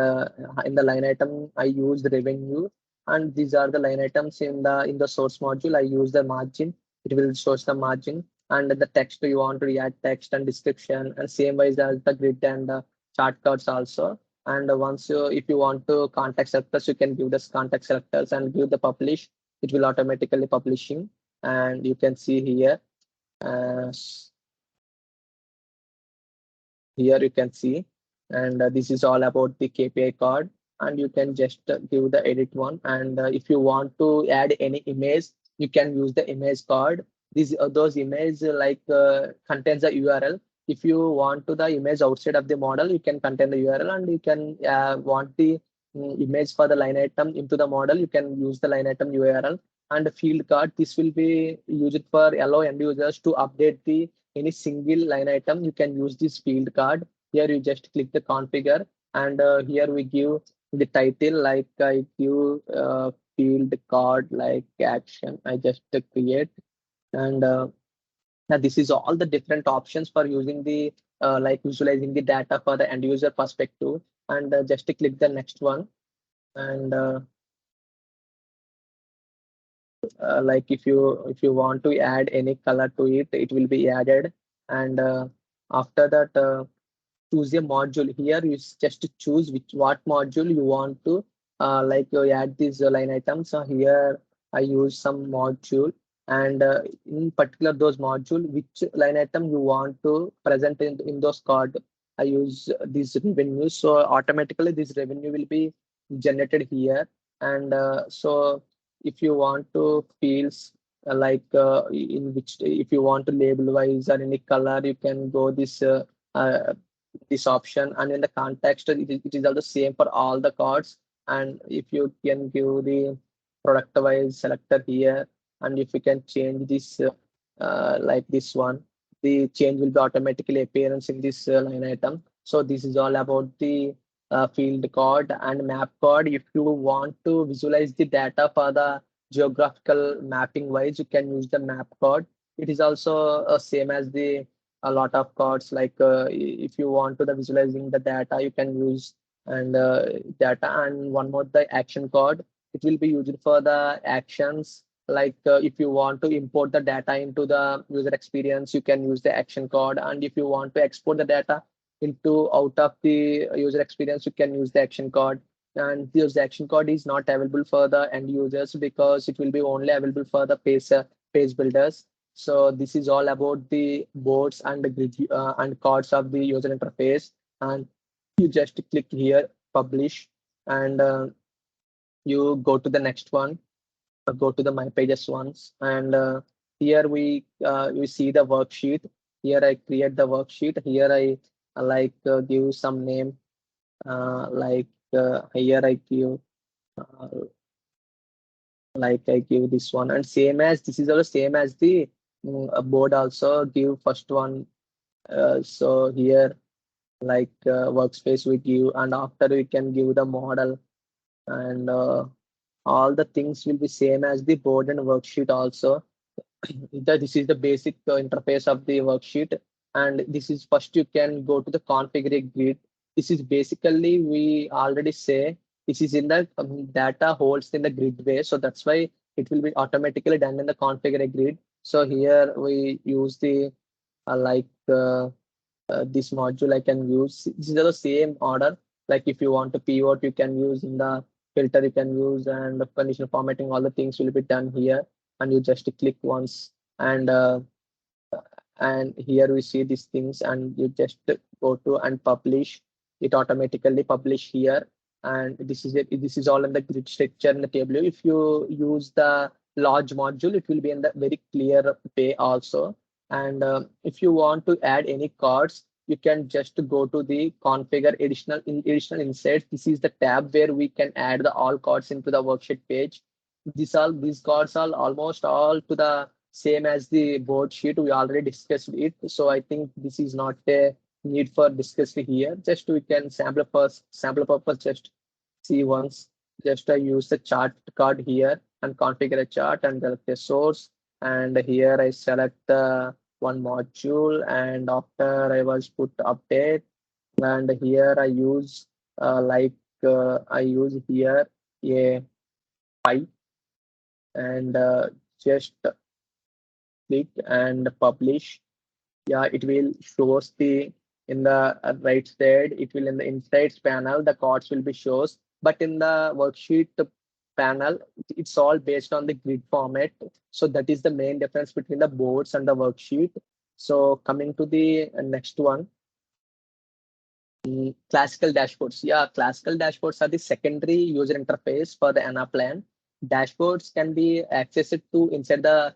in the line item I use the revenue, and these are the line items in the source module. I use the margin. It will show the margin, and the text you want to add text and description, and same wise as the grid and chart cards also. And once you, if you want to contact selectors, you can give this contact selectors and give the publish. It will automatically publishing, and you can see here. Uh, Here you can see, and this is all about the KPI card, and you can just give the edit one. And if you want to add any image, you can use the image card. These those image contains the URL. If you want to the image outside of the model, you can contain the URL, and you can want the image for the line item into the model, you can use the line item URL. And the field card, this will be used for allow end users to update the any single line item. You can use this field card. Here you just click the configure, and here we give the title, like I give field card like action. I just create, and now this is all the different options for using the visualizing the data for the end user perspective. And just click the next one, and if you want to add any color to it, it will be added. And after that, choose a module. Here you just choose which what module you want to you add these line items. So here I use some module, and in particular those module which line item you want to present in those card. I use these revenue, so automatically this revenue will be generated here. And so if you want to fields in which, if you want to label wise or any color, you can go uh, this option. And in the context, it is also same for all the cards. And if you can give the product wise selector here, and if you can change this like this one, the change will be automatically appearance in this line item. So this is all about the field code and map code. If you want to visualize the data for the geographical mapping wise, you can use the map code. It is also same as the a lot of codes, like if you want to the visualizing the data, you can use and data. And one more, the action code, it will be used for the actions. Like if you want to import the data into the user experience, you can use the action code. And if you want to export the data into out of the user experience, you can use the action code. And this action code is not available for the end users because it will be only available for the page builders. So this is all about the boards and the grid and cards of the user interface. And you just click here, publish, and you go to the next one, go to the my pages ones. And here we see the worksheet. Here I create the worksheet. Here I give some name, here I give uh, I give this one. And same as this is also same as the board, also give first one. So here workspace we give, and after we can give the model. And all the things will be same as the board and worksheet also. This is the basic interface of the worksheet. And this is first you can go to the configure grid. This is basically, we already say this is in the data holds in the grid way, so that's why it will be automatically done in the configure grid. So here we use the this module I can use. This is the same order. Like if you want to pivot, you can use in the filter, you can use, and the conditional formatting, all the things will be done here. And you just click once, and here we see these things, and you just go to and publish. It automatically publish here. And this is it. This is all in the grid structure in the table. If you use the large module, it will be in the very clear way also. And if you want to add any cards, you can just go to the configure additional insights. This is the tab where we can add the all cards into the worksheet page. These cards are almost all to the same as the board sheet. We already discussed it, so I think this is not a need for discussing here. Just we can sample purpose, just see once. Just I use the chart card here and configure a chart and select a source. And here I select one module, and after I was put update. And here I use I use here a pipe, and just click and publish. Yeah, it will shows the in the right side. It will in the insights panel, the cards will be shows, but in the worksheet panel, it's all based on the grid format. So that is the main difference between the boards and the worksheet. So coming to the next one, classical dashboards. Yeah, classical dashboards are the secondary user interface for the Anaplan. Dashboards can be accessed to inside the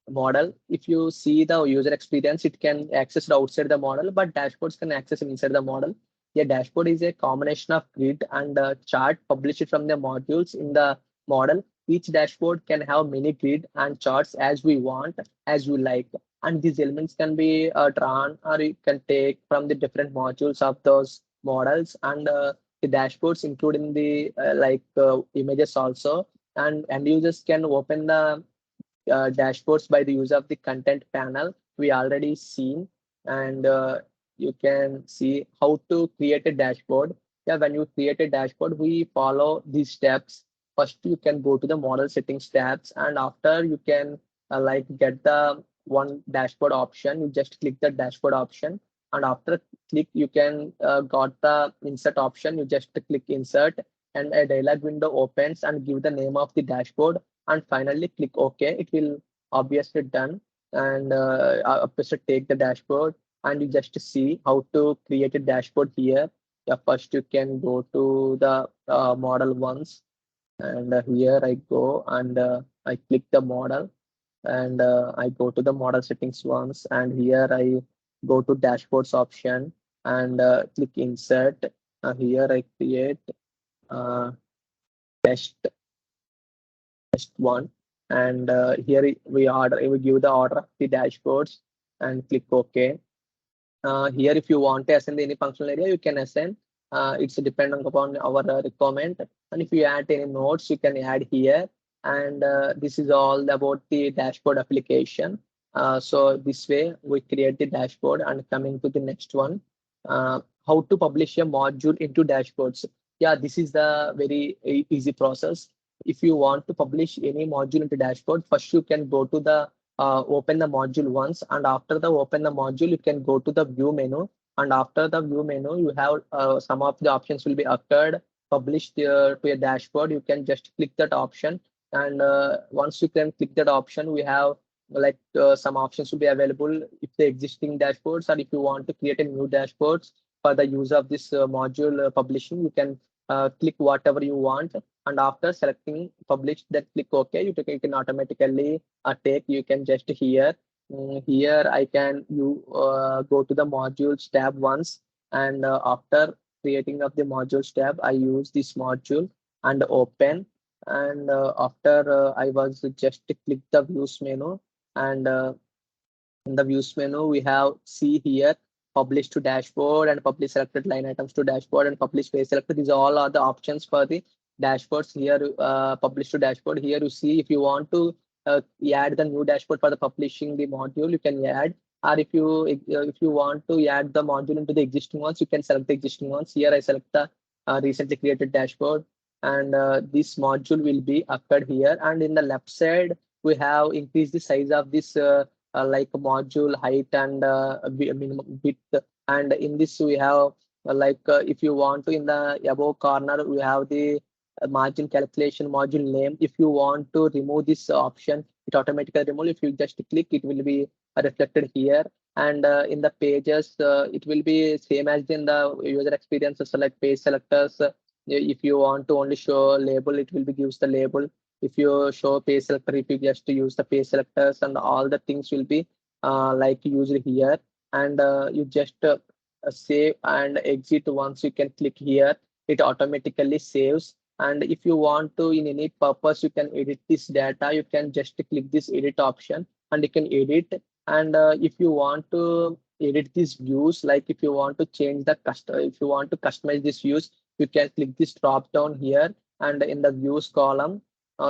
model. If you see the user experience, it can access it outside the model, but dashboards can access it inside the model. A dashboard is a combination of grid and chart published from the modules in the model. Each dashboard can have many grid and charts as we want, as we like. And these elements can be drawn, or you can take from the different modules of those models. And the dashboards including the images also. And end users can open the dashboards by the use of the content panel we already seen. And you can see how to create a dashboard. Yeah, when you create a dashboard, we follow these steps. First you can go to the model settings tabs, and after you can get the one dashboard option. You just click the dashboard option, and after click you can got the insert option. You just click insert, and a dialog window opens, and give the name of the dashboard, and finally click OK. It will obviously done. And obviously take the dashboard, and you just see how to create a dashboard here. Yeah, first you can go to the model once, and here I go, and I click the model, and I go to the model settings once, and here I go to dashboards option, and click insert. Here I create. Uh, test one, and here we give the order of the dashboards and click OK. Here, if you want to assign any functional area, you can assign. It's depending upon our requirement. And if you add any nodes, you can add here. And this is all about the dashboard application. So this way we create the dashboard. And coming to the next one, how to publish a module into dashboards. Yeah, this is the very easy process. If you want to publish any module into dashboard, first you can go to the open the module once, and after the open the module you can go to the view menu, and after the view menu you have some of the options will be occurred published to a dashboard. You can just click that option, and once you can click that option, we have like some options will be available if the existing dashboards, or if you want to create a new dashboards for the use of this module publishing, you can click whatever you want, and after selecting publish, that click OK. You can automatically take. You can just here I can go to the modules tab once, and after creating of the modules tab, I use this module and open, and after I was just click the views menu, and in the views menu, we have see here publish to dashboard and publish selected line items to dashboard and publish page selected. These all are the options for the dashboards here. Publish to dashboard. Here you see if you want to add the new dashboard for the publishing the module, you can add. Or if you want to add the module into the existing ones, you can select the existing ones. Here I select the recently created dashboard, and this module will be occurred here. And in the left side, we have increased the size of this. Like module height and minimum width, and in this we have if you want to, in the above corner we have the margin calculation module name. If you want to remove this option, it automatically remove. If you just click, it will be reflected here, and in the pages it will be same as in the user experience. So like page selectors, if you want to only show label, it will be gives the label. If you show page selector, if you just use the page selectors, and all the things will be like used here, and you just save and exit. Once you can click here, it automatically saves. And if you want to in any purpose, you can edit this data, you can just click this edit option and you can edit. And if you want to edit these views, like if you want to change the custom, if you want to customize this views, you can click this drop down here, and in the views column,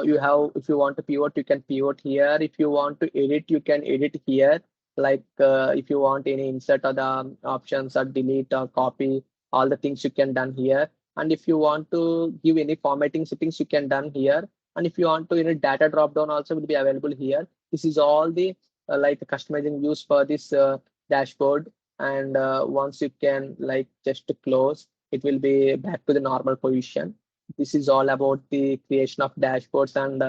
you have, if you want to pivot, you can pivot here. If you want to edit, you can edit here. Like if you want any insert or the options or delete or copy, all the things you can done here. And if you want to give any formatting settings, you can done here. And if you want to, data drop down also will be available here. This is all the like customizing views for this dashboard. And once you can just close, it will be back to the normal position. This is all about the creation of dashboards and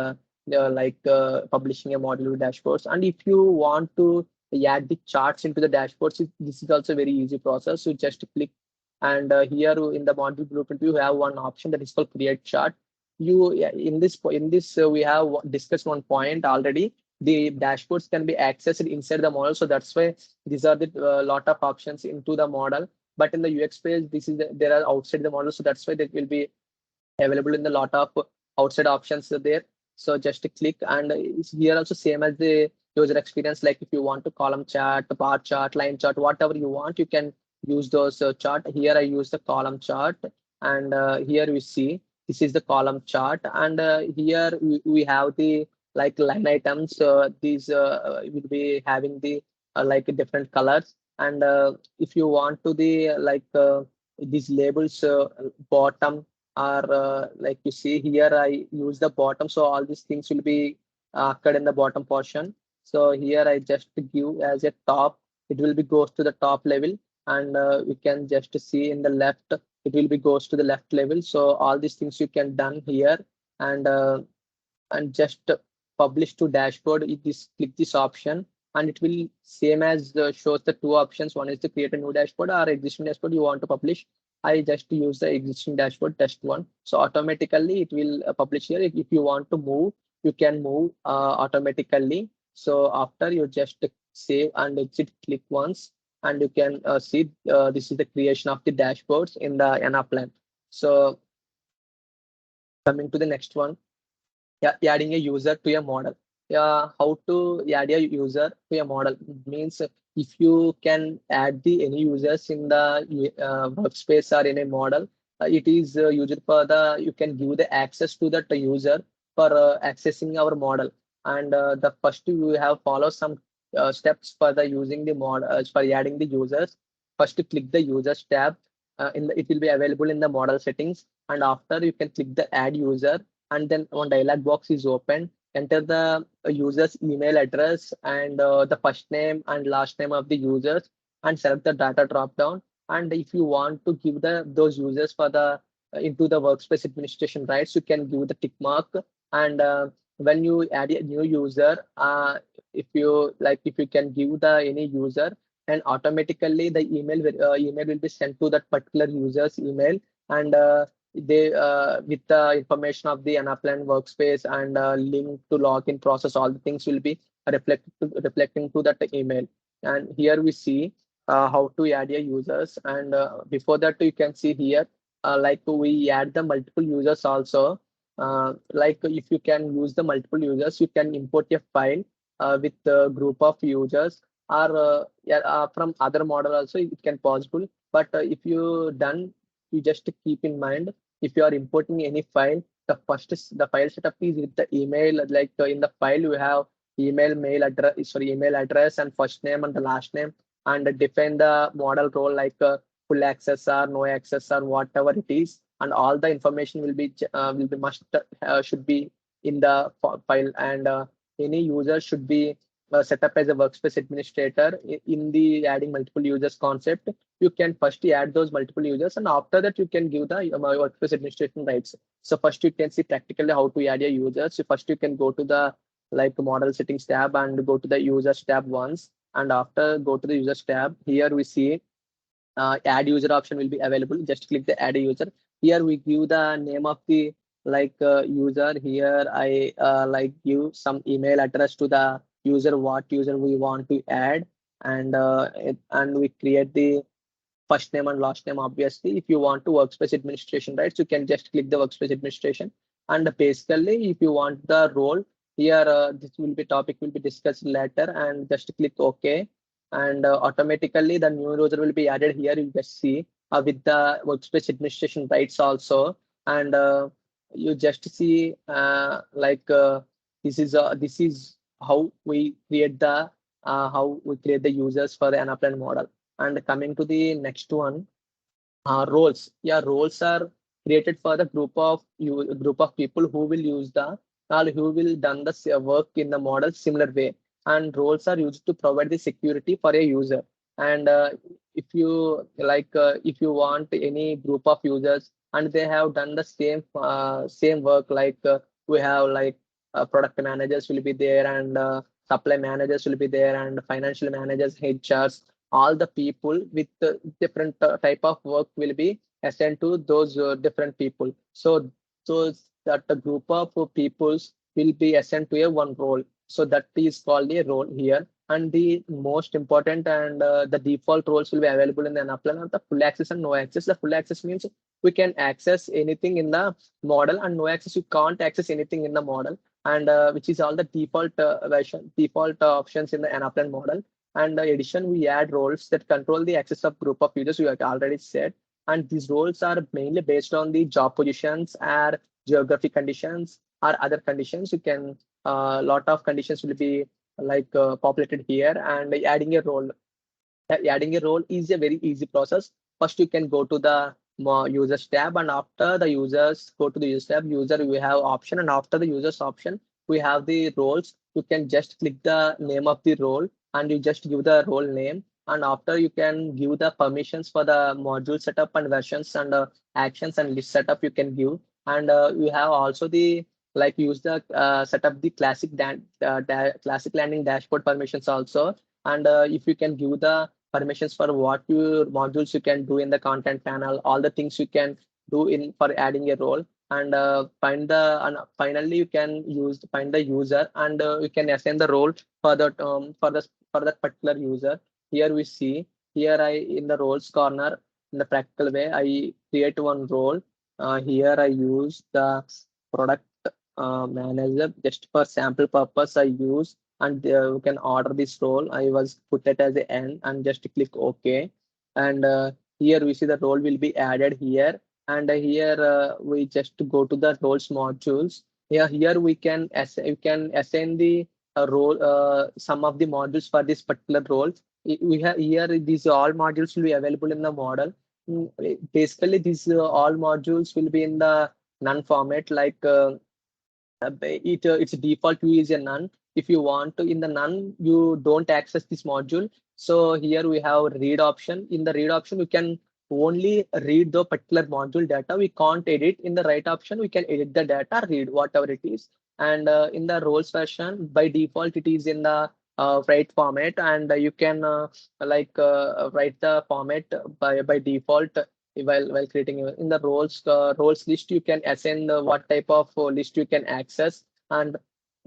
publishing a module dashboards. And if you want to add the charts into the dashboards, this is also a very easy process. So just click, and here in the module blueprint, you have one option that is called create chart. In this we have discussed one point already. The dashboards can be accessed inside the model, so that's why these are the lot of options into the model. But in the UX page, there are outside the model, so that's why that will be available in the lot of outside options there. So just click, and it's here also same as the user experience. Like if you want to column chart, bar chart, line chart, whatever you want, you can use those chart. Here I use the column chart, and here we see this is the column chart, and here we have the line items. These will be having the different colors, and if you want to the these labels bottom, or like you see here, I use the bottom, so all these things will be occurred in the bottom portion. So here I just give as a top, it will be goes to the top level, and we can just see in the left, it will be goes to the left level. So all these things you can done here, and just publish to dashboard. This click this option, and it will same as shows the two options. One is to create a new dashboard, or existing dashboard you want to publish. I just use the existing dashboard test one, so automatically it will publish here. If you want to move, you can move automatically. So after you just save and exit, click once, and you can see this is the creation of the dashboards in the Anaplan. So Coming to the next one, yeah, adding a user to a model. Yeah, how to add a user to a model means if you can add the any users in the workspace or in a model, it is used for the you can give the access to that user for accessing our model. And the first you have follow some steps for the using the model for adding the users. First, click the users tab. It will be available in the model settings, and after you can click the add user, and then one dialog box is open. Enter the user's email address and the first name and last name of the users, and select the data drop down. And if you want to give the those users for the into the workspace administration rights, you can give the tick mark. And when you add a new user, if you like, if you can give the any user, and automatically the email will be sent to that particular user's email. And they with the information of the Anaplan workspace and link to login process, all the things will be reflecting to that email. And here we see how to add a users. And before that, you can see here like we add the multiple users also. Like if you can use the multiple users, you can import a file with a group of users, or yeah, from other model also it can possible. But if you done, you just keep in mind, if you are importing any file, the first is the file setup is with the email. Like in the file you have mail address, sorry, email address and first name and the last name, and define the model role like full access or no access or whatever it is, and all the information will be must should be in the file. And any user should be set up as a workspace administrator in the adding multiple users concept. You can first add those multiple users, and after that you can give the workspace administration rights. So first you can see practically how to add a user. So first you can go to the like model settings tab and go to the users tab once, and after go to the users tab. Here we see add user option will be available. Just click the add a user. Here we give the name of the like user. Here I like give some email address to the user, what user we want to add. And and we create the first name and last name. Obviously, if you want to workspace administration rights, you can just click the workspace administration. And basically, if you want the role here, this will be topic will be discussed later, and just click OK. And automatically the new user will be added here. You just see with the workspace administration rights also. And you just see this is how we create the users for the Anaplan model. And coming to the next one, roles. Yeah, roles are created for the group of people who will use the or who will done the work in the model similar way. And roles are used to provide the security for a user. And if you like, if you want any group of users and they have done the same work, like we have like product managers will be there, and supply managers will be there, and financial managers, HRs, all the people with different type of work will be assigned to those different people. So that the group of peoples will be assigned to a one role. So that is called a role here. And the most important and the default roles will be available in the Anaplan are the full access and no access. The full access means we can access anything in the model, and no access you can't access anything in the model. And which is all the default options in the Anaplan model. And in addition, we add roles that control the access of group of users, we have already said. And these roles are mainly based on the job positions or geographic conditions or other conditions. You can lot of conditions will be like populated here. And adding a role is a very easy process. First, you can go to the users tab, and after the users go to the user tab, user we have option, and after the users option, we have the roles. You can just click the name of the role, and you just give the role name. And after you can give the permissions for the module setup and versions and actions and list setup you can give. And you have also the like use the set up the classic landing dashboard permissions also. And if you can give the permissions for what your modules you can do in the content panel, all the things you can do in for adding a role. And finally you can find the user, and you can assign the role for for that particular user. Here we see, here I in the roles corner, in the practical way I create one role. Here I use the product manager. Just for sample purpose I use, and you can order this role. I was put it as a N and just click OK. And here we see the role will be added here. And here we just go to the roles modules. Here we can assign the role, some of the modules for this particular role. We have here these all modules will be available in the model. Basically, these all modules will be in the none format, like its default view is a none. If you want to in the none, you don't access this module. So here we have read option. In the read option, we can only read the particular module data. We can't edit. In the write option, we can edit the data, read whatever it is. And in the roles version, by default, it is in the write format, and you can write the format by default. While creating in the roles list, you can assign what type of list you can access. And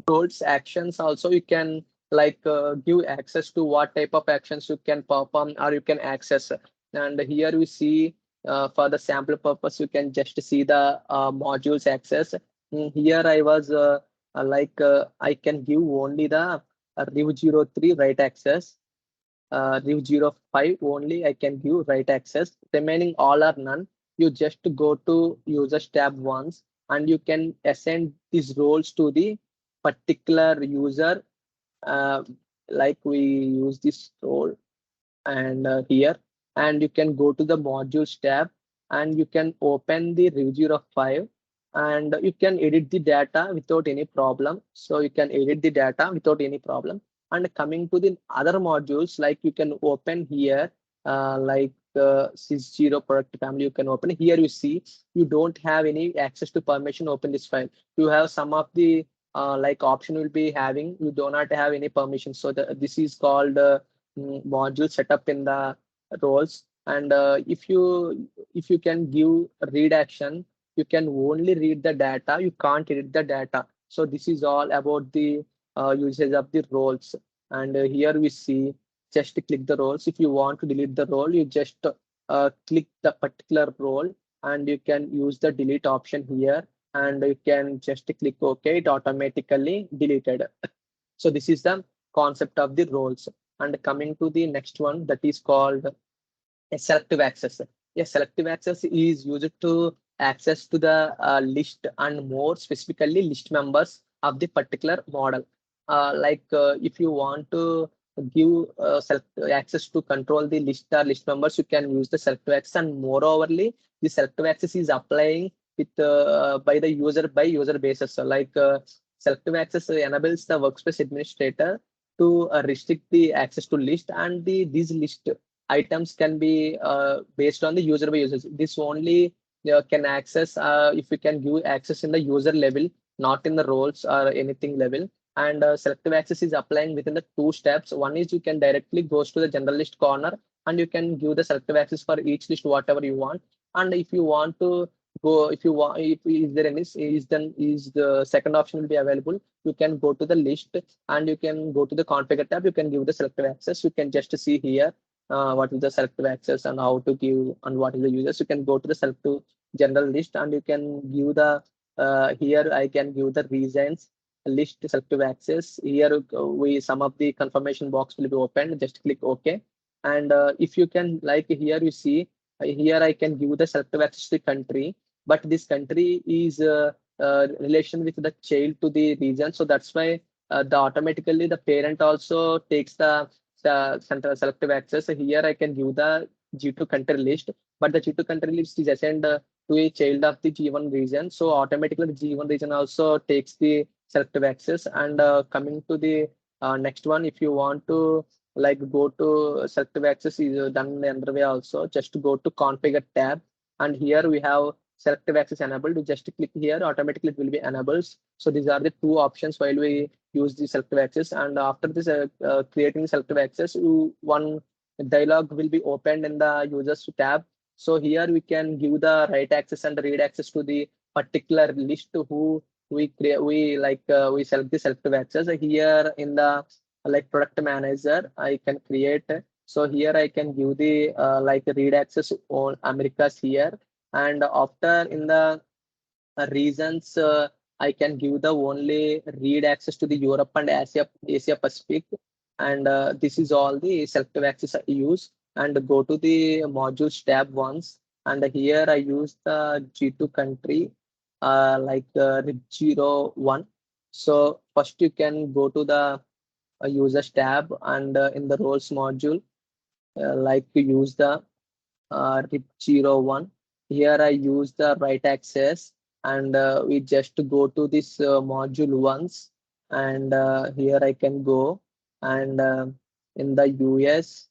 roles actions also, you can give access to what type of actions you can perform or you can access. And here we see for the sample purpose, you can just see the modules access. Here I was I can give only the Riv03 write access. Riv05 only I can give write access. Remaining all are none. You just go to users tab once, and you can assign these roles to the particular user. Uh, like we use this role, and here, and you can go to the modules tab, and you can open the review of 5, and you can edit the data without any problem. So you can edit the data without any problem. And coming to the other modules, like you can open here, sys0 product family, you can open here. You see you don't have any access to permission open this file. You have some of the option will be having, you do not have any permission. So this is called module setup in the roles. And if you can give read action, you can only read the data, you can't edit the data. So this is all about the usage of the roles. And here we see, just click the roles. If you want to delete the role, you just click the particular role, and you can use the delete option here, and you can just click OK. It automatically deleted. So this is the concept of the roles. And coming to the next one, that is called a selective access. A selective access is used to access to the list, and more specifically list members of the particular model. If you want to give access to control the list or list members, you can use the selective access. And moreoverly, the selective access is applying with by the user by user basis. So selective access enables the workspace administrator to restrict the access to list, and these list items can be based on the user by user. This only can access if we can give access in the user level, not in the roles or anything level. And selective access is applying within the two steps. One is you can directly goes to the general list corner, and you can give the selective access for each list whatever you want. And if you want to go, if you want, if is there any is then is the second option will be available. You can go to the list, and you can go to the configure tab. You can give the selective access. You can just see here what is the selective access and how to give and what is the users. You can go to the selective general list, and you can give the here I can give the reasons list selective access. Here we some of the confirmation box will be opened. Just click OK. And if you can, like here you see here I can give the selective access to the country, but this country is relation with the child to the region. So that's why the automatically the parent also takes the central selective access. So here I can give the G2 country list, but the G2 country list is assigned to a child of the G1 region. So automatically the G1 region also takes the selective access. And coming to the next one, if you want to go to selective access is done in the other way also. Just to go to configure tab, and here we have selective access enabled. You just click here, automatically it will be enabled. So these are the two options while we use the selective access. And after this creating selective access, one dialog will be opened in the users tab. So here we can give the write access and read access to the particular list who we create. We select the selective access here in the product manager. I can create. So here I can give the read access on Americas here. And after in the reasons I can give the only read access to the Europe and Asia Pacific, and this is all the selective access I use. And go to the modules tab once, and here I use the G2 country, like RIP01. So first you can go to the users tab, and in the roles module, like to use the RIP01. Here I use the right access, and we just go to this module once, and here I can go, and in the US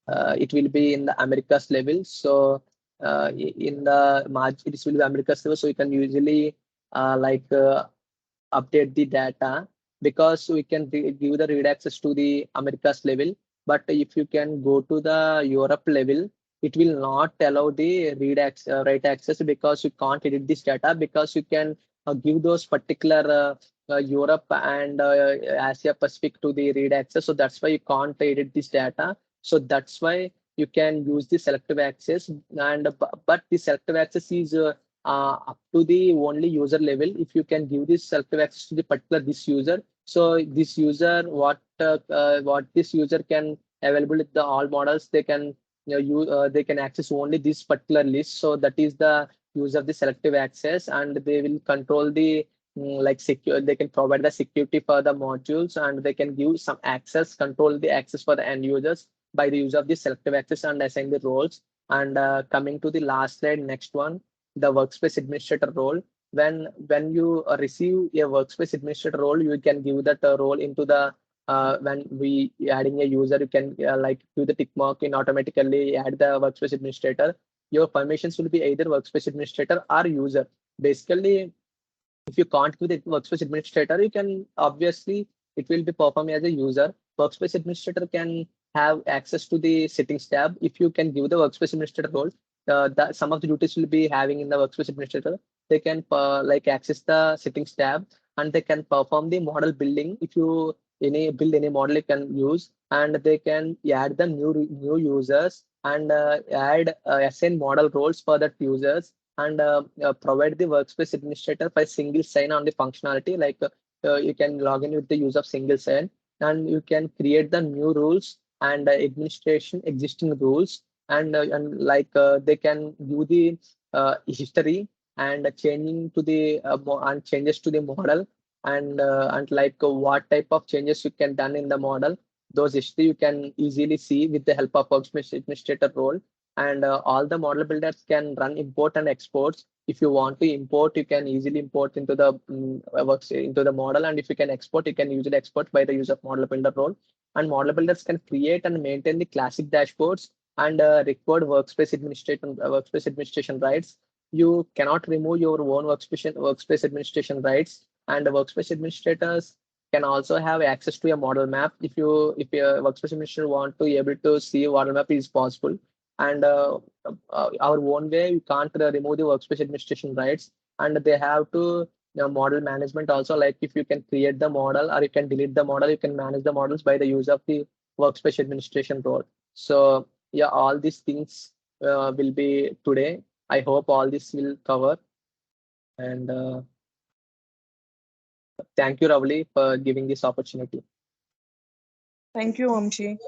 it will be in the Americas level. So in the margin this will be Americas level, so you can usually like update the data, because we can give the read access to the Americas level. But if you can go to the Europe level, it will not allow the write access, because you can't edit this data, because you can give those particular Europe and Asia Pacific to the read access. So that's why you can't edit this data. So that's why you can use the selective access. And but the selective access is up to the only user level. If you can give this selective access to the particular this user, so this user what this user can available with the all models, they can they can access only this particular list. So that is the use of the selective access, and they will control the like secure. They can provide the security for the modules, and they can give some access, control the access for the end users by the use of the selective access and assign the roles. And coming to the last slide, next one, the workspace administrator role. When you receive a workspace administrator role, you can give that role into the when we adding a user, you can like do the tick mark and automatically add the workspace administrator. Your permissions will be either workspace administrator or user. Basically, if you can't give the workspace administrator, you can obviously it will be performing as a user. Workspace administrator can have access to the settings tab. If you can give the workspace administrator role, some of the duties will be having in the workspace administrator. They can like access the settings tab, and they can perform the model building. If you any build any model, you can use, and they can add the new users, and add assign model roles for that users, and provide the workspace administrator by single sign on the functionality. Like you can log in with the use of single sign, and you can create the new rules and administration existing rules, and like they can do the history and changing to the and changes to the model, and like what type of changes you can done in the model. Those history you can easily see with the help of workspace administrator role. And all the model builders can run import and exports. If you want to import, you can easily import into the works into the model, and if you can export, you can usually export by the use of model builder role. And model builders can create and maintain the classic dashboards and record workspace administration rights. You cannot remove your own workspace administration rights, and the workspace administrators can also have access to a model map. If your workspace administrator want to be able to see model map is possible. And our own way, you can't remove the workspace administration rights, and they have to model management also. Like if you can create the model or you can delete the model, you can manage the models by the use of the workspace administration role. So yeah, all these things will be today. I hope all this will cover. And thank you, Ravli, for giving this opportunity. Thank you, Vamshi.